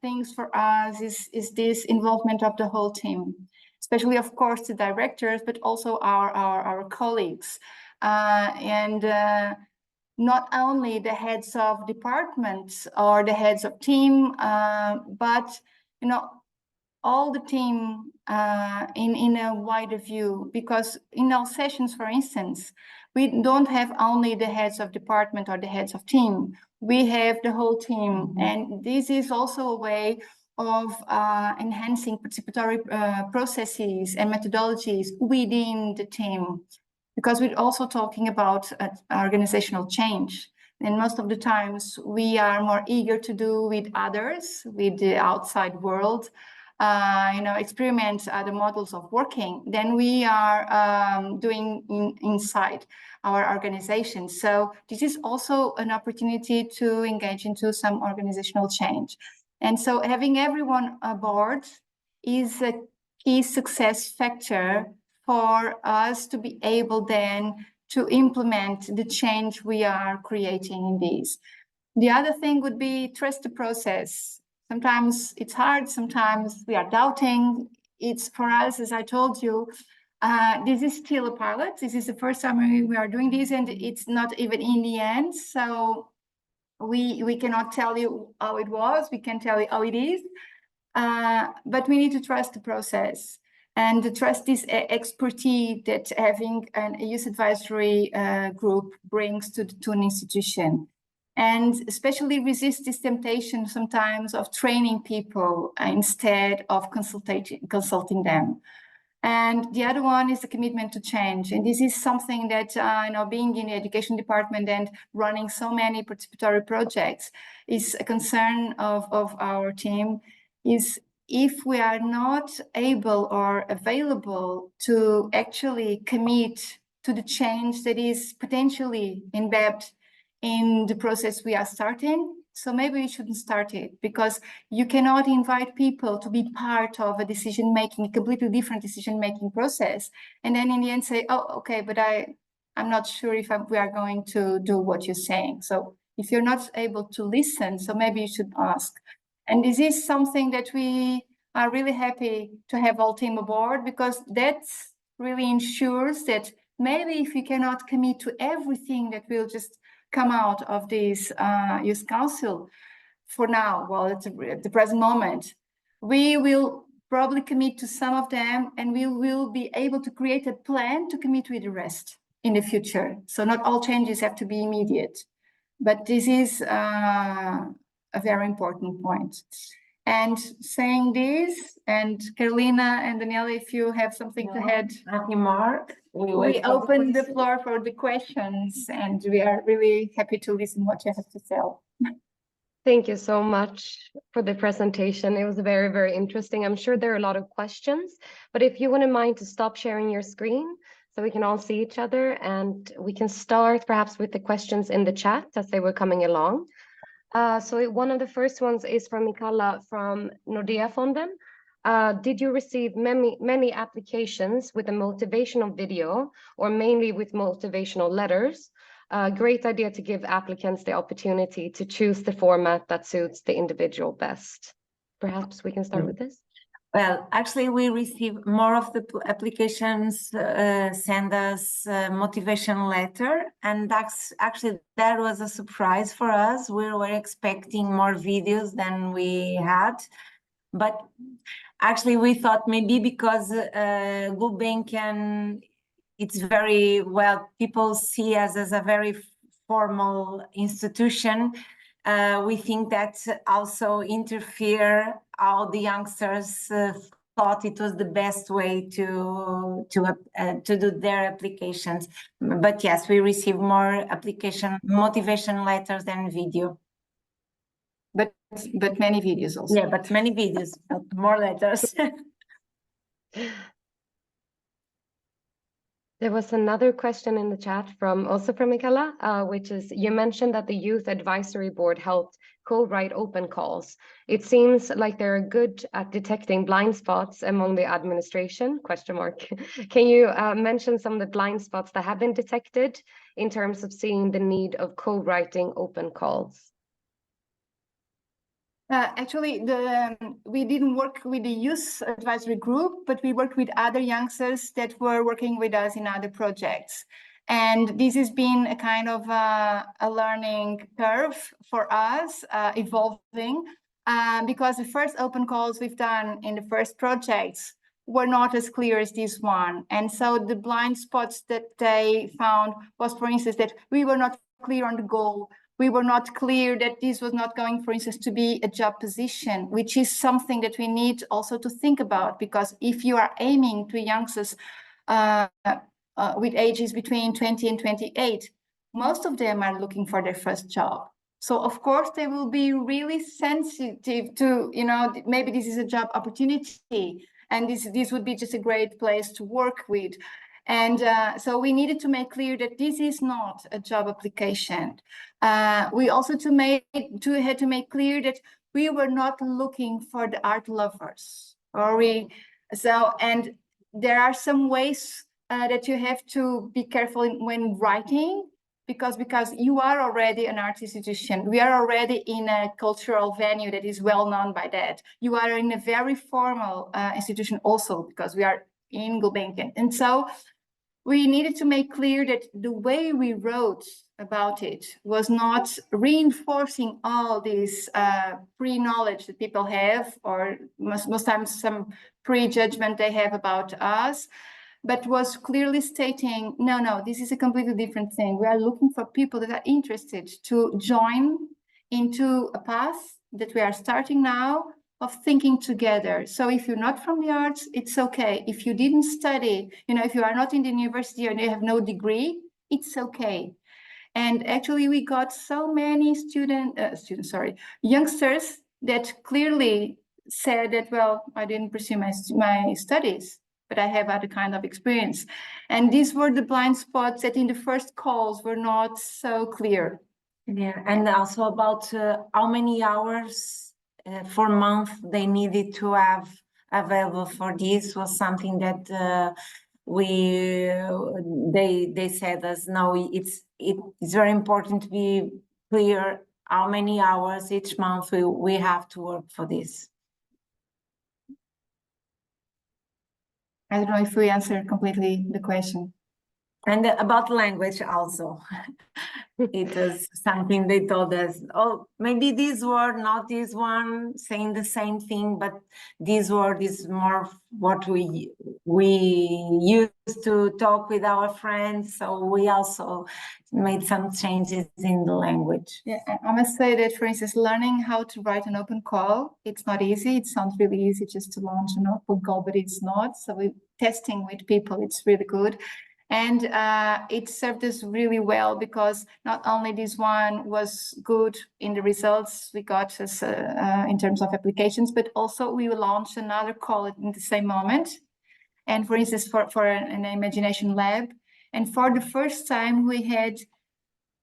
things for us is this involvement of the whole team, especially, of course, the directors, but also our colleagues. Not only the heads of departments or the heads of team, but, you know, all the team in a wider view, because in our sessions, for instance, we don't have only the heads of department or the heads of team, we have the whole team. And this is also a way of enhancing participatory processes and methodologies within the team, because we're also talking about organizational change. And most of the times we are more eager to do with others, with the outside world, you know, experiment other models of working than we are doing inside our organization. So this is also an opportunity to engage into some organizational change. And so having everyone aboard is a key success factor for us to be able then to implement the change we are creating in these. The other thing would be trust the process. Sometimes it's hard, sometimes we are doubting. It's for us, as I told you, this is still a pilot. This is the first time we are doing this, and it's not even in the end. So we cannot tell you how it was, we can tell you how it is, but we need to trust the process and to trust this expertise that having a youth advisory group brings to an institution. And especially resist this temptation sometimes of training people instead of consulting them. And the other one is the commitment to change. And this is something that, you know, being in the education department and running so many participatory projects is a concern of our team, is if we are not able or available to actually commit to the change that is potentially embedded in the process we are starting, so maybe we shouldn't start it, because you cannot invite people to be part of a decision-making, a completely different decision-making process, and then in the end say, oh, okay, but I'm not sure if we are going to do what you're saying. So if you're not able to listen, so maybe you should ask. And this is something that we are really happy to have all team aboard, because that really ensures that maybe if you cannot commit to everything that will just come out of this Youth Council for now, well, at the present moment, we will probably commit to some of them, and we will be able to create a plan to commit with the rest in the future. So not all changes have to be immediate, but this is a very important point. And saying this, and Carolina and Daniela, if you have something to add. Nothing more. We open the floor for the questions, and we are really happy to listen what you have to say. Thank you so much for the presentation. It was very, very interesting. I'm sure there are a lot of questions, but if you wouldn't mind to stop sharing your screen so we can all see each other, and we can start perhaps with the questions in the chat as they were coming along. So one of the first ones is from Mikala from Nordea Fonden. Did you receive many applications with a motivational video, or mainly with motivational letters? Great idea to give applicants the opportunity to choose the format that suits the individual best. Perhaps we can start with this. Well, actually, we received more of the applications send us motivation letter, and that's actually, that was a surprise for us. We were expecting more videos than we had, but actually we thought maybe because Gulbenkian, it's very, well, people see us as a very formal institution. We think that also interfere how the youngsters thought it was the best way to do their applications. But yes, we receive more motivation letters than video. But many videos also. Yeah, but many videos, but more letters. There was another question in the chat also from Michaela, which is, you mentioned that the Youth Advisory Board helped co-write open calls. It seems like they're good at detecting blind spots among the administration, ? Can you mention some of the blind spots that have been detected in terms of seeing the need of co-writing open calls? Actually, we didn't work with the youth advisory group, but we worked with other youngsters that were working with us in other projects. And this has been a kind of a learning curve for us, evolving, because the first open calls we've done in the first projects were not as clear as this one. And so the blind spots that they found was, for instance, that we were not clear on the goal. We were not clear that this was not going, for instance, to be a job position, which is something that we need also to think about, because if you are aiming to youngsters with ages between 20 and 28, most of them are looking for their first job. So of course they will be really sensitive to, maybe this is a job opportunity, and this would be just a great place to work with. And so we needed to make clear that this is not a job application. We also had to make clear that we were not looking for the art lovers. And there are some ways that you have to be careful when writing, because you are already an art institution. We are already in a cultural venue that is well known by that. You are in a very formal institution also, because we are in Gulbenkian. And so we needed to make clear that the way we wrote about it was not reinforcing all this pre-knowledge that people have, or most times some prejudgment they have about us, but was clearly stating, no, this is a completely different thing. We are looking for people that are interested to join into a path that we are starting now of thinking together. So if you're not from the arts, it's okay. If you didn't study, if you are not in the university or you have no degree, it's okay. And actually we got so many youngsters that clearly said that, well, I didn't pursue my studies, but I have other kind of experience. And these were the blind spots that in the first calls were not so clear. Yeah, and also about how many hours for month they needed to have available for this was something that they said us, no, it's very important to be clear how many hours each month we have to work for this. I don't know if we answered completely the question. And about language also. It was something they told us, oh, maybe this word, not this one, saying the same thing, but this word is more what we used to talk with our friends. So we also made some changes in the language. Yeah, I must say that, for instance, learning how to write an open call, it's not easy. It sounds really easy just to launch an open call, but it's not. So we're testing with people. It's really good. And it served us really well, because not only this one was good in the results we got as, in terms of applications, but also we launched another call in the same moment. And for instance, for an imagination lab. And for the first time, we had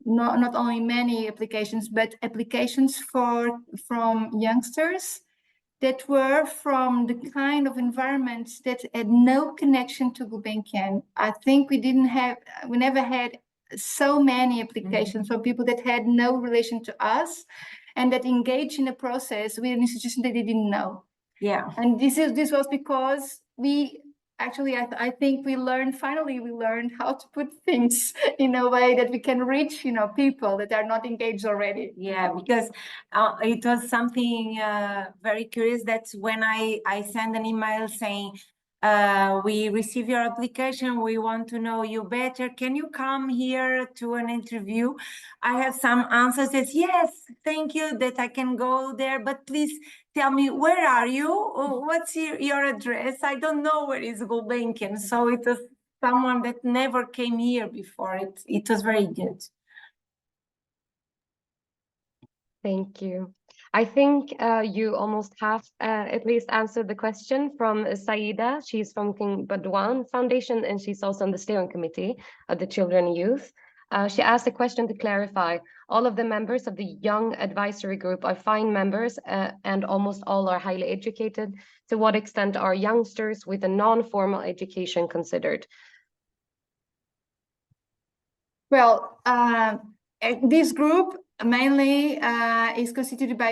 not only many applications, but applications from youngsters that were from the kind of environments that had no connection to Gulbenkian. I think we never had so many applications from people that had no relation to us and that engaged in a process with an institution that they didn't know. Yeah. And this was because I think we learned how to put things in a way that we can reach, people that are not engaged already. Yeah, because it was something very curious that when I sent an email saying, We receive your application. We want to know you better. Can you come here to an interview? I have some answers that, yes, thank you, that I can go there, but please tell me, where are you? What's your address? I don't know where is Gulbenkian. So it was someone that never came here before. It was very good. Thank you. I think you almost have at least answered the question from Saida. She's from King Badwan Foundation, and she's also on the steering committee of the Children and Youth. She asked a question to clarify. All of the members of the Young Advisory Group are fine members, and almost all are highly educated. To what extent are youngsters with a non-formal education considered? Well, this group mainly is constituted by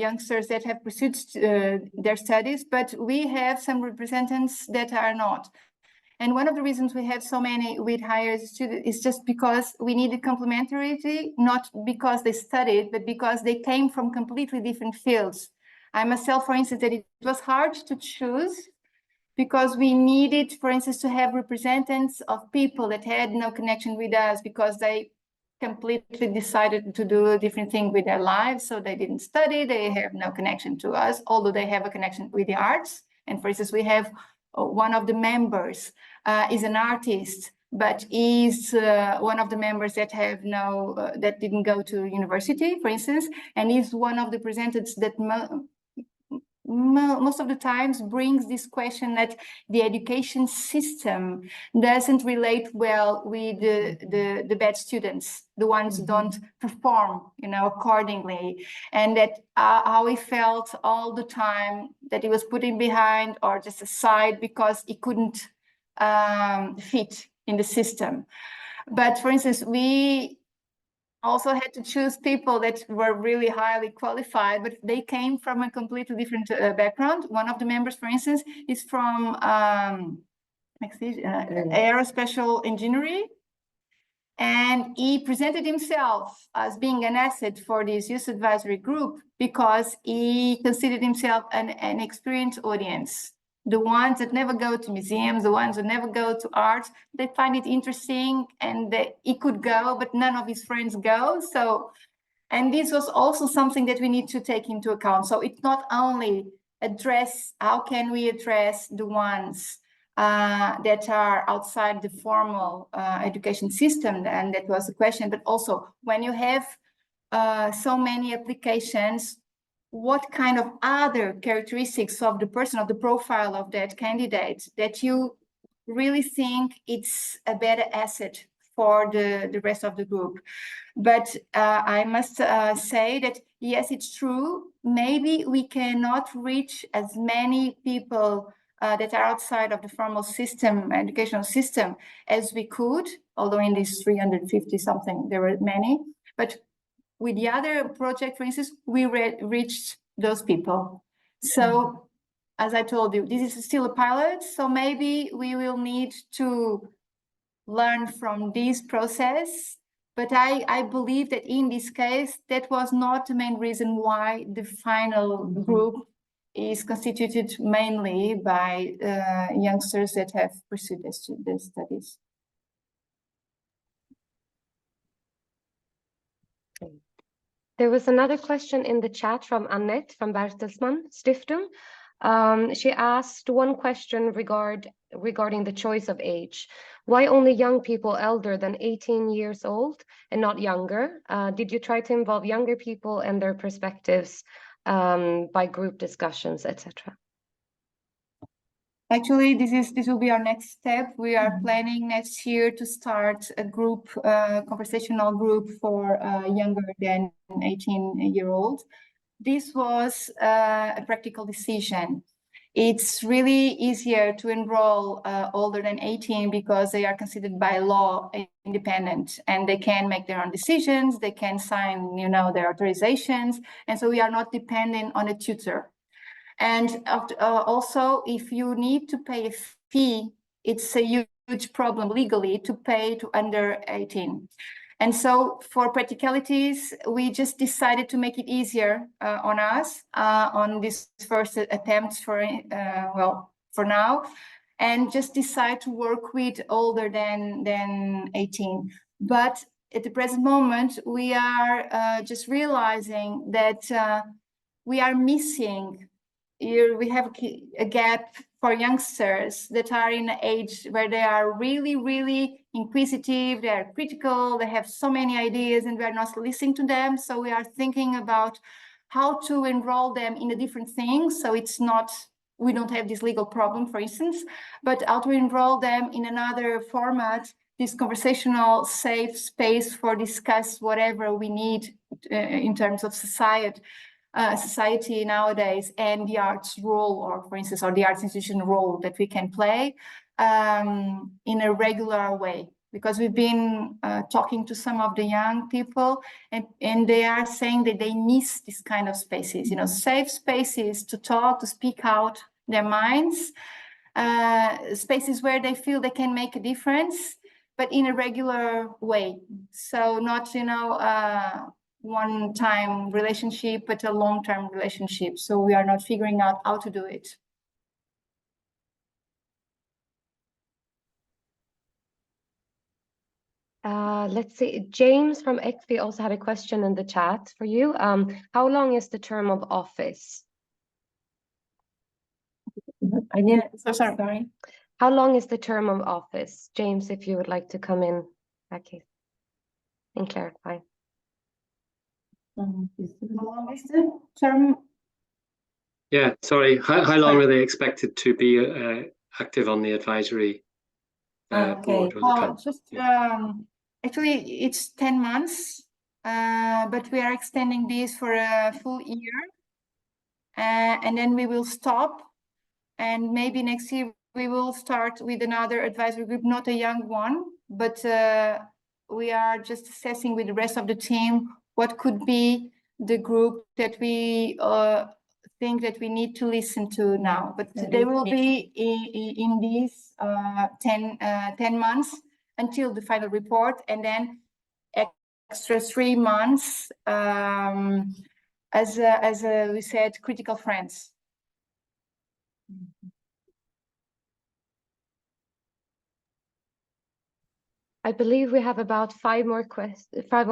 youngsters that have pursued their studies, but we have some representatives that are not. And one of the reasons we have so many with higher students is just because we needed complementarity, not because they studied, but because they came from completely different fields. I myself, for instance, that it was hard to choose because we needed, for instance, to have representatives of people that had no connection with us because they completely decided to do a different thing with their lives. So they didn't study, they have no connection to us, although they have a connection with the arts. And for instance, we have one of the members is an artist, but is one of the members that have that didn't go to university, for instance, and is one of the representatives that most of the times brings this question that the education system doesn't relate well with the bad students, the ones who don't perform, accordingly, and that how he felt all the time that he was putting behind or just aside because he couldn't fit in the system. But for instance, we also had to choose people that were really highly qualified, but they came from a completely different background. One of the members, for instance, is from aerospatial engineering, and he presented himself as being an asset for this youth advisory group because he considered himself an experienced audience. The ones that never go to museums, the ones that never go to art, they find it interesting, and he could go, but none of his friends go. So, and this was also something that we need to take into account. So it's not only how can we address the ones that are outside the formal education system, and that was the question, but also when you have so many applications, what kind of other characteristics of the person, of the profile of that candidate that you really think it's a better asset for the rest of the group. But I must say that, yes, it's true. Maybe we cannot reach as many people that are outside of the formal system, educational system, as we could, although in these 350 something, there were many. But with the other project, for instance, we reached those people. So, as I told you, this is still a pilot, so maybe we will need to learn from this process. But I believe that in this case, that was not the main reason why the final group is constituted mainly by youngsters that have pursued their studies. There was another question in the chat from Annette from Bertelsmann Stiftung. She asked one question regarding the choice of age. Why only young people elder than 18 years old and not younger? Did you try to involve younger people and their perspectives by group discussions, etc.? Actually, this will be our next step. We are planning next year to start a group, conversational group for younger than 18-year-old. This was a practical decision. It's really easier to enroll older than 18 because they are considered by law independent and they can make their own decisions. They can sign, their authorizations, and so we are not dependent on a tutor. And also, if you need to pay a fee, it's a huge problem legally to pay to under 18. And so for practicalities, we just decided to make it easier on us on this first attempt for, for now, and just decide to work with older than 18. But at the present moment, we are just realizing that we are missing. Here we have a gap for youngsters that are in an age where they are really, really inquisitive, they are critical, they have so many ideas, and we are not listening to them. So we are thinking about how to enroll them in a different thing. So it's not, we don't have this legal problem, for instance, but how to enroll them in another format, this conversational safe space for discuss whatever we need in terms of society nowadays, and the arts role, or for instance, or the arts institution role that we can play in a regular way. Because we've been talking to some of the young people, and they are saying that they miss this kind of spaces, safe spaces to talk, to speak out their minds, spaces where they feel they can make a difference, but in a regular way. So not, one-time relationship, but a long-term relationship. So we are not figuring out how to do it. Let's see. James from XP also had a question in the chat for you. How long is the term of office? So sorry. How long is the term of office? James, if you would like to come in, okay, and clarify. How long is the term? Yeah, sorry. How long are they expected to be active on the advisory board? Actually, it's 10 months, but we are extending this for a full year, and then we will stop, and maybe next year we will start with another advisory group, not a young one, but we are just assessing with the rest of the team what could be the group that we think that we need to listen to now. But they will be in these 10 months until the final report, and then extra 3 months as we said, critical friends. I believe we have about 5 more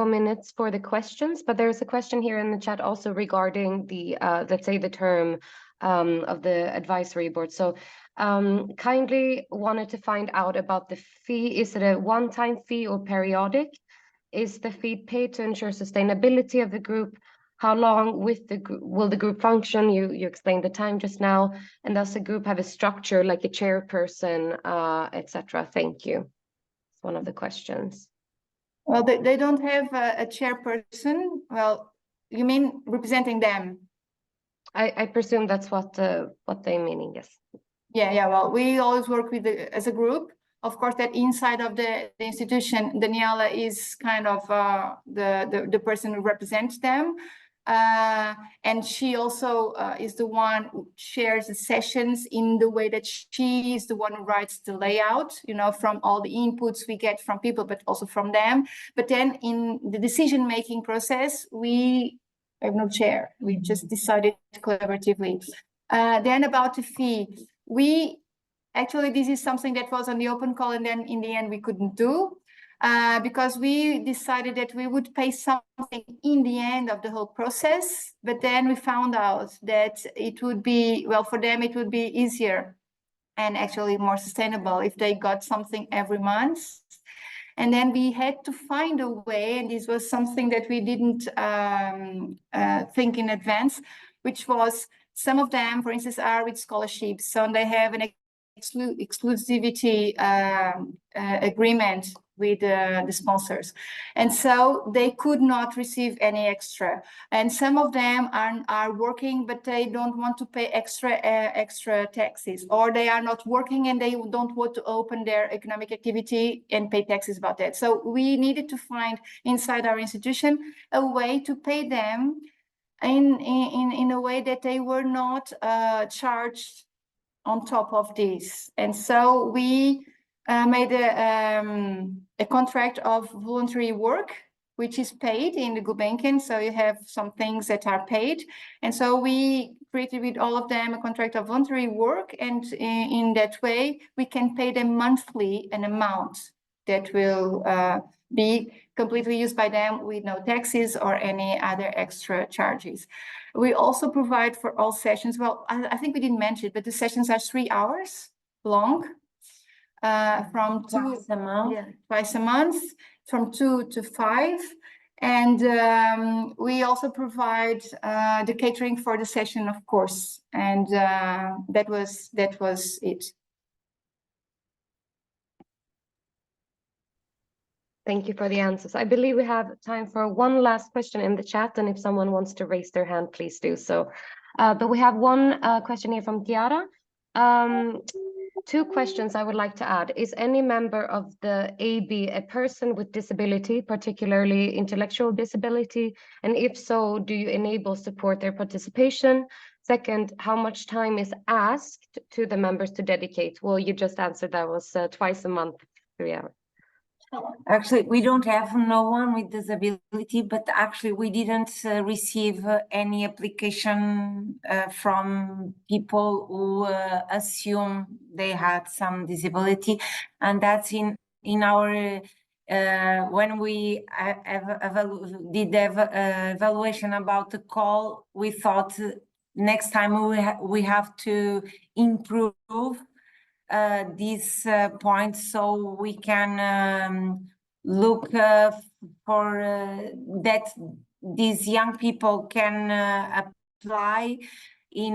minutes for the questions, but there's a question here in the chat also regarding the, let's say, the term of the advisory board. So kindly wanted to find out about the fee. Is it a one-time fee or periodic? Is the fee paid to ensure sustainability of the group? How long will the group function? You explained the time just now. And does the group have a structure like a chairperson, etc.? Thank you. One of the questions. Well, they don't have a chairperson. Well, you mean representing them? I presume that's what they meaning, yes. Yeah. Well, we always work with as a group. Of course, that inside of the institution, Daniela is kind of the person who represents them. And she also is the one who shares the sessions in the way that she is the one who writes the layout, from all the inputs we get from people, but also from them. But then in the decision-making process, we have no chair. We just decided collaboratively. Then about the fee, actually, this is something that was on the open call, and then in the end we couldn't do. Because we decided that we would pay something in the end of the whole process, but then we found out that it would be, well, for them it would be easier and actually more sustainable if they got something every month. And then we had to find a way, and this was something that we didn't think in advance, which was some of them, for instance, are with scholarships, so they have an exclusivity agreement with the sponsors, and so they could not receive any extra. And some of them are working, but they don't want to pay extra taxes, or they are not working and they don't want to open their economic activity and pay taxes about that. So we needed to find inside our institution a way to pay them in a way that they were not charged on top of this. And so we made a contract of voluntary work which is paid in the Gulbenkian. So you have some things that are paid. And so we created with all of them a contract of voluntary work. And in that way, we can pay them monthly an amount that will be completely used by them with no taxes or any other extra charges. We also provide for all sessions. Well, I think we didn't mention it, but the sessions are 3 hours long. From Twice a month. Yeah, twice a month, from 2 to 5. And we also provide the catering for the session, of course. And that was it. Thank you for the answers. I believe we have time for one last question in the chat, and if someone wants to raise their hand, please do so. But we have one question here from Chiara. 2 questions I would like to add. Is any member of the AB a person with disability, particularly intellectual disability? And if so, do you enable, support their participation? Second, how much time is asked to the members to dedicate? Well, you just answered that was twice a month, 3 hours. Actually, we don't have no one with disability, but actually we didn't receive any application from people who assume they had some disability, and that's in our when we did the evaluation about the call, we thought next time we have to improve these points so we can look for that these young people can apply in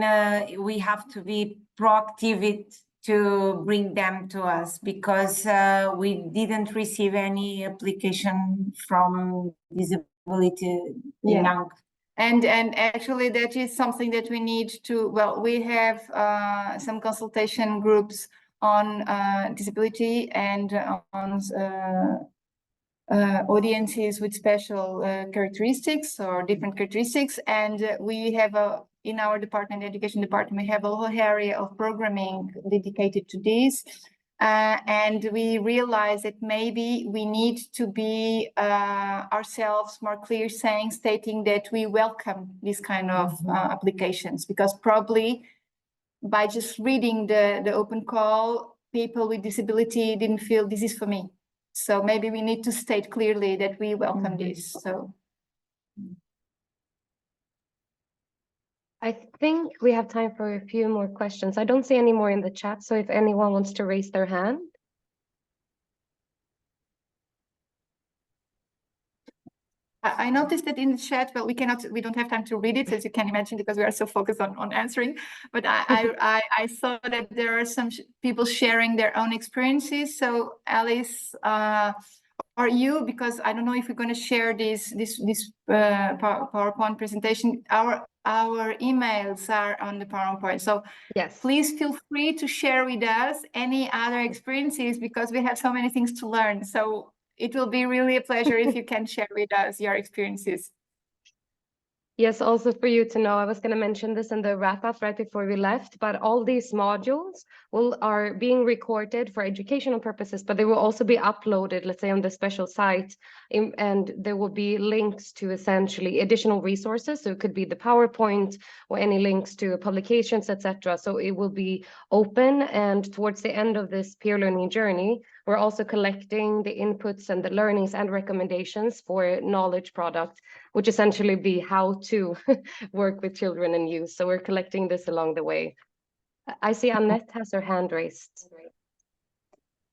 we have to be proactive to bring them to us, because we didn't receive any application from disability young. And actually that is something that we need to, well, we have some consultation groups on disability and on audiences with special characteristics or different characteristics. And we have in our department, education department, we have a whole area of programming dedicated to this. And we realize that maybe we need to be ourselves more clear, stating that we welcome this kind of applications, because probably by just reading the open call, people with disability didn't feel this is for me. So maybe we need to state clearly that we welcome this. So I think we have time for a few more questions. I don't see any more in the chat, so if anyone wants to raise their hand. I noticed that in the chat, but we don't have time to read it, as you can imagine, because we are so focused on answering. But I saw that there are some people sharing their own experiences. So Alice, or you, because I don't know if we're going to share this PowerPoint presentation. Our emails are on the PowerPoint. So yes, please feel free to share with us any other experiences, because we have so many things to learn. So it will be really a pleasure if you can share with us your experiences. Yes, also for you to know, I was going to mention this in the wrap-up right before we left, but all these modules are being recorded for educational purposes, but they will also be uploaded, let's say, on the special site, and there will be links to essentially additional resources. So it could be the PowerPoint or any links to publications, etc. So it will be open, and towards the end of this peer learning journey, we're also collecting the inputs and the learnings and recommendations for knowledge product, which essentially be how to work with children and youth. So we're collecting this along the way. I see Annette has her hand raised.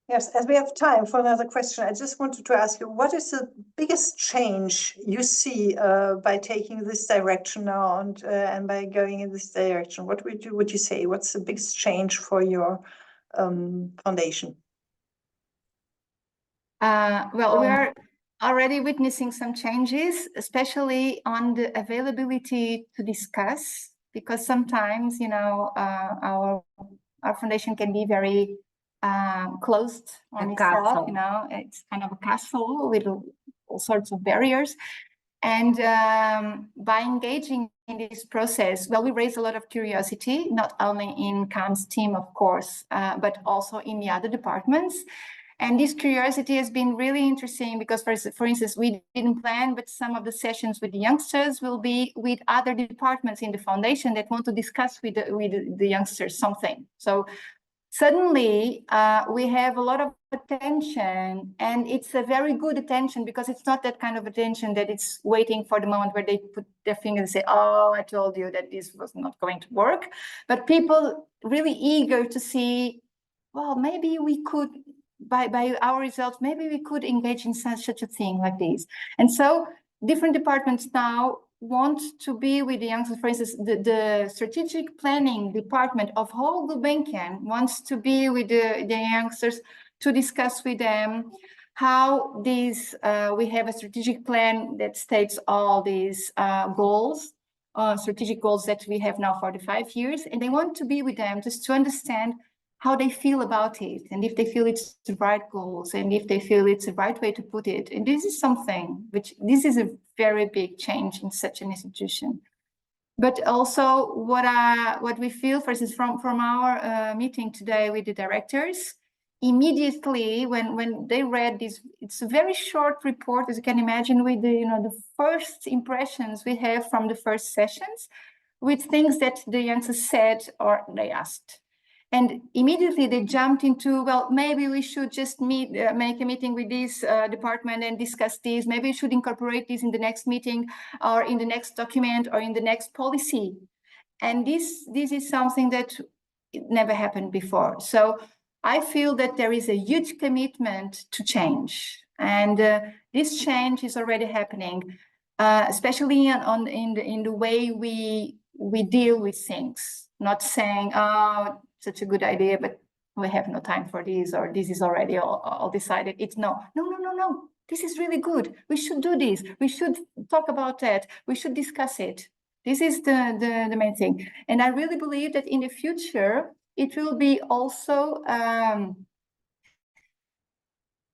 Yes, as we have time for another question, I just wanted to ask you, what is the biggest change you see by taking this direction now and by going in this direction? What would you say? What's the biggest change for your foundation? Well, we are already witnessing some changes, especially on the availability to discuss, because sometimes, you know, our foundation can be very closed on itself. You know, it's kind of a castle with all sorts of barriers. And by engaging in this process, well, we raise a lot of curiosity, not only in CAM's team, of course, but also in the other departments. And this curiosity has been really interesting because, for instance, we didn't plan, but some of the sessions with the youngsters will be with other departments in the foundation that want to discuss with the youngsters something. So suddenly we have a lot of attention, and it's a very good attention because it's not that kind of attention that it's waiting for the moment where they put their finger and say, oh, I told you that this was not going to work. But people really eager to see, well, maybe we could, by our results, maybe we could engage in such a thing like this. And so different departments now want to be with the youngsters. For instance, the strategic planning department of whole Gulbenkian wants to be with the youngsters to discuss with them how these, we have a strategic plan that states all these goals, strategic goals that we have now for the 5 years, and they want to be with them just to understand how they feel about it, and if they feel it's the right goals, and if they feel it's the right way to put it. And this is something which, this is a very big change in such an institution. But also what we feel, for instance, from our meeting today with the directors, immediately when they read this, it's a very short report, as you can imagine, with the, the first impressions we have from the first sessions, with things that the youngsters said or they asked. And immediately they jumped into, well, maybe we should just make a meeting with this department and discuss this. Maybe we should incorporate this in the next meeting or in the next document or in the next policy. And this is something that never happened before. So I feel that there is a huge commitment to change. And this change is already happening, especially in the way we deal with things. Not saying, oh, such a good idea, but we have no time for this, or this is already all decided. It's no. This is really good. We should do this. We should talk about that. We should discuss it. This is the main thing. And I really believe that in the future, it will be also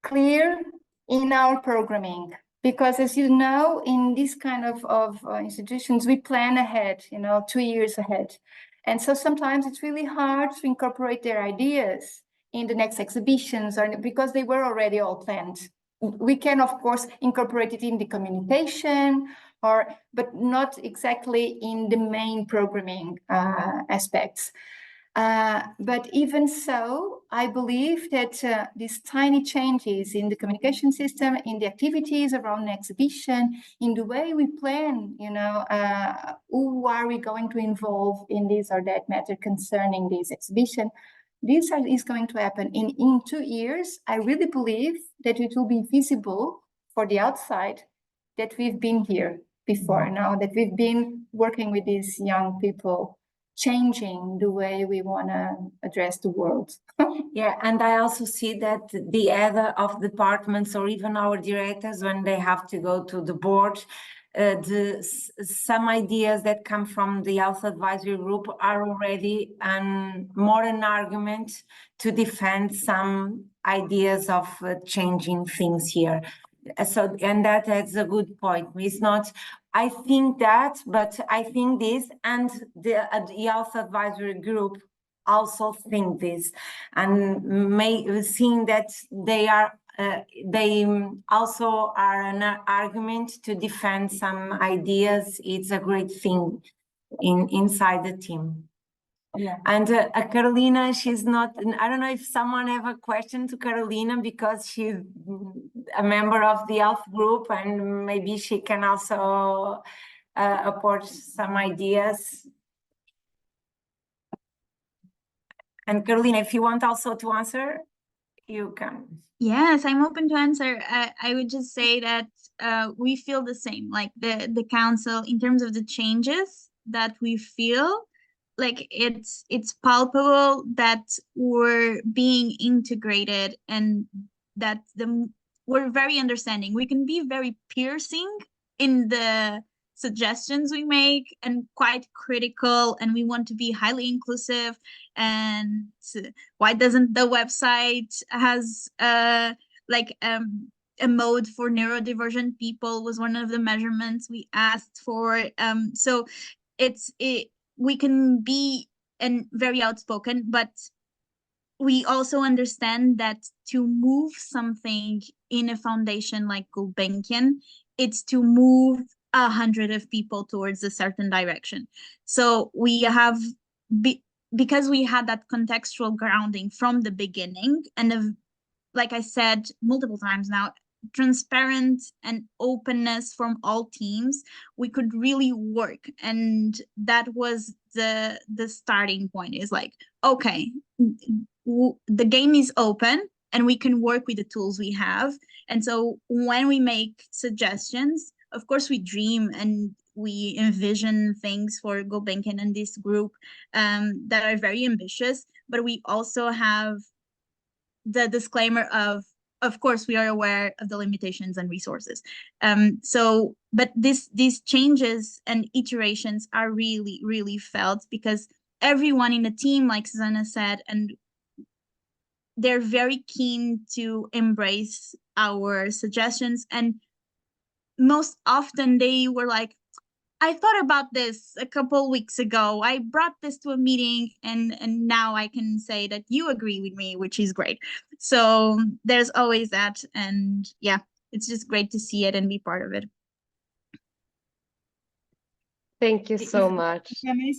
clear in our programming. Because as you know, in this kind of institutions, we plan ahead, 2 years ahead. And so sometimes it's really hard to incorporate their ideas in the next exhibitions, or because they were already all planned. We can, of course, incorporate it in the communication, but not exactly in the main programming aspects. But even so, I believe that these tiny changes in the communication system, in the activities around the exhibition, in the way we plan, who are we going to involve in this or that matter concerning this exhibition, this is going to happen. In 2 years, I really believe that it will be visible for the outside that we've been here before now, that we've been working with these young people, changing the way we want to address the world. Yeah, and I also see that the head of departments or even our directors, when they have to go to the board, some ideas that come from the Health Advisory Group are already more an argument to defend some ideas of changing things here. So, and that's a good point. It's not, I think that, but I think this, and the Health Advisory Group also think this, and seeing that they also are an argument to defend some ideas. It's a great thing inside the team. Yeah. And Carolina, she's not, I don't know if someone have a question to Carolina, because she's a member of the health group, and maybe she can also apport some ideas. And Carolina, if you want also to answer, you can. Yes, I'm open to answer. I would just say that we feel the same, like the council, in terms of the changes that we feel, like it's palpable that we're being integrated, and that we're very understanding. We can be very piercing in the suggestions we make, and quite critical, and we want to be highly inclusive. And why doesn't the website has a mode for neurodivergent people was one of the measurements we asked for. So we can be very outspoken, but we also understand that to move something in a foundation like Gulbenkian, it's to move 100 of people towards a certain direction. So we have, because we had that contextual grounding from the beginning, and like I said multiple times now, transparent and openness from all teams, we could really work. And that was the starting point, is like, okay, the game is open and we can work with the tools we have. And so when we make suggestions, of course we dream and we envision things for Gulbenkian and this group that are very ambitious, but we also have the disclaimer of course, we are aware of the limitations and resources. But these changes and iterations are really, really felt because everyone in the team, like Susanna said, and they're very keen to embrace our suggestions. And most often they were like, I thought about this a couple weeks ago. I brought this to a meeting and now I can say that you agree with me, which is great. So there's always that. And yeah, it's just great to see it and be part of it. Thank you so much.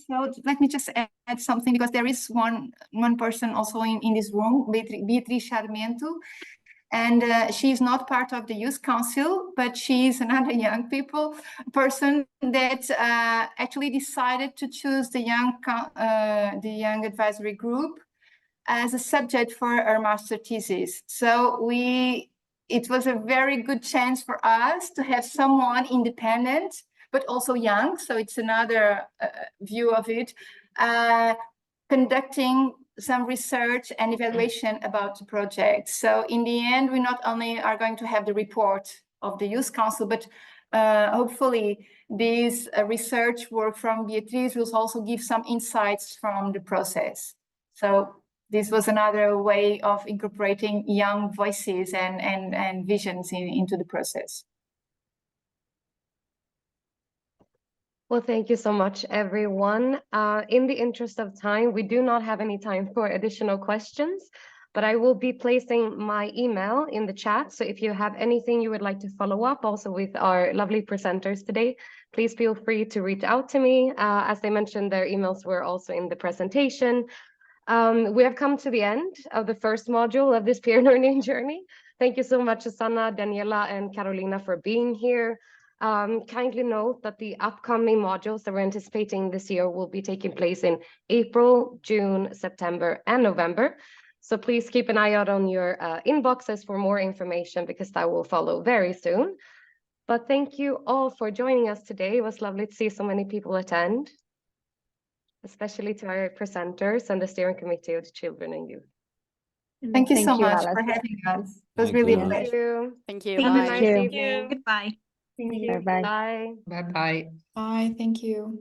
So let me just add something, because there is one person also in this room, Beatriz Sarmento. And she is not part of the Youth Council, but she is another young person that actually decided to choose the young advisory group as a subject for her master thesis. So it was a very good chance for us to have someone independent, but also young. So it's another view of it, conducting some research and evaluation about the project. So in the end, we not only are going to have the report of the Youth Council, but hopefully this research work from Beatriz will also give some insights from the process. So this was another way of incorporating young voices and visions into the process. Well, thank you so much, everyone. In the interest of time, we do not have any time for additional questions, but I will be placing my email in the chat. So if you have anything you would like to follow up also with our lovely presenters today, please feel free to reach out to me. As they mentioned, their emails were also in the presentation. We have come to the end of the first module of this peer learning journey. Thank you so much, Susanna, Daniela, and Carolina for being here. Kindly note that the upcoming modules that we're anticipating this year will be taking place in April, June, September, and November. So please keep an eye out on your inboxes for more information, because that will follow very soon. But thank you all for joining us today. It was lovely to see so many people attend, especially to our presenters and the steering committee of the Children and Youth. Thank you so much Alice, for having us. It was Thank really you. a pleasure. Thank you. Have Thank a nice Bye. evening. Goodbye. Thank you. Bye-bye. Bye. Bye-bye. Bye, thank you.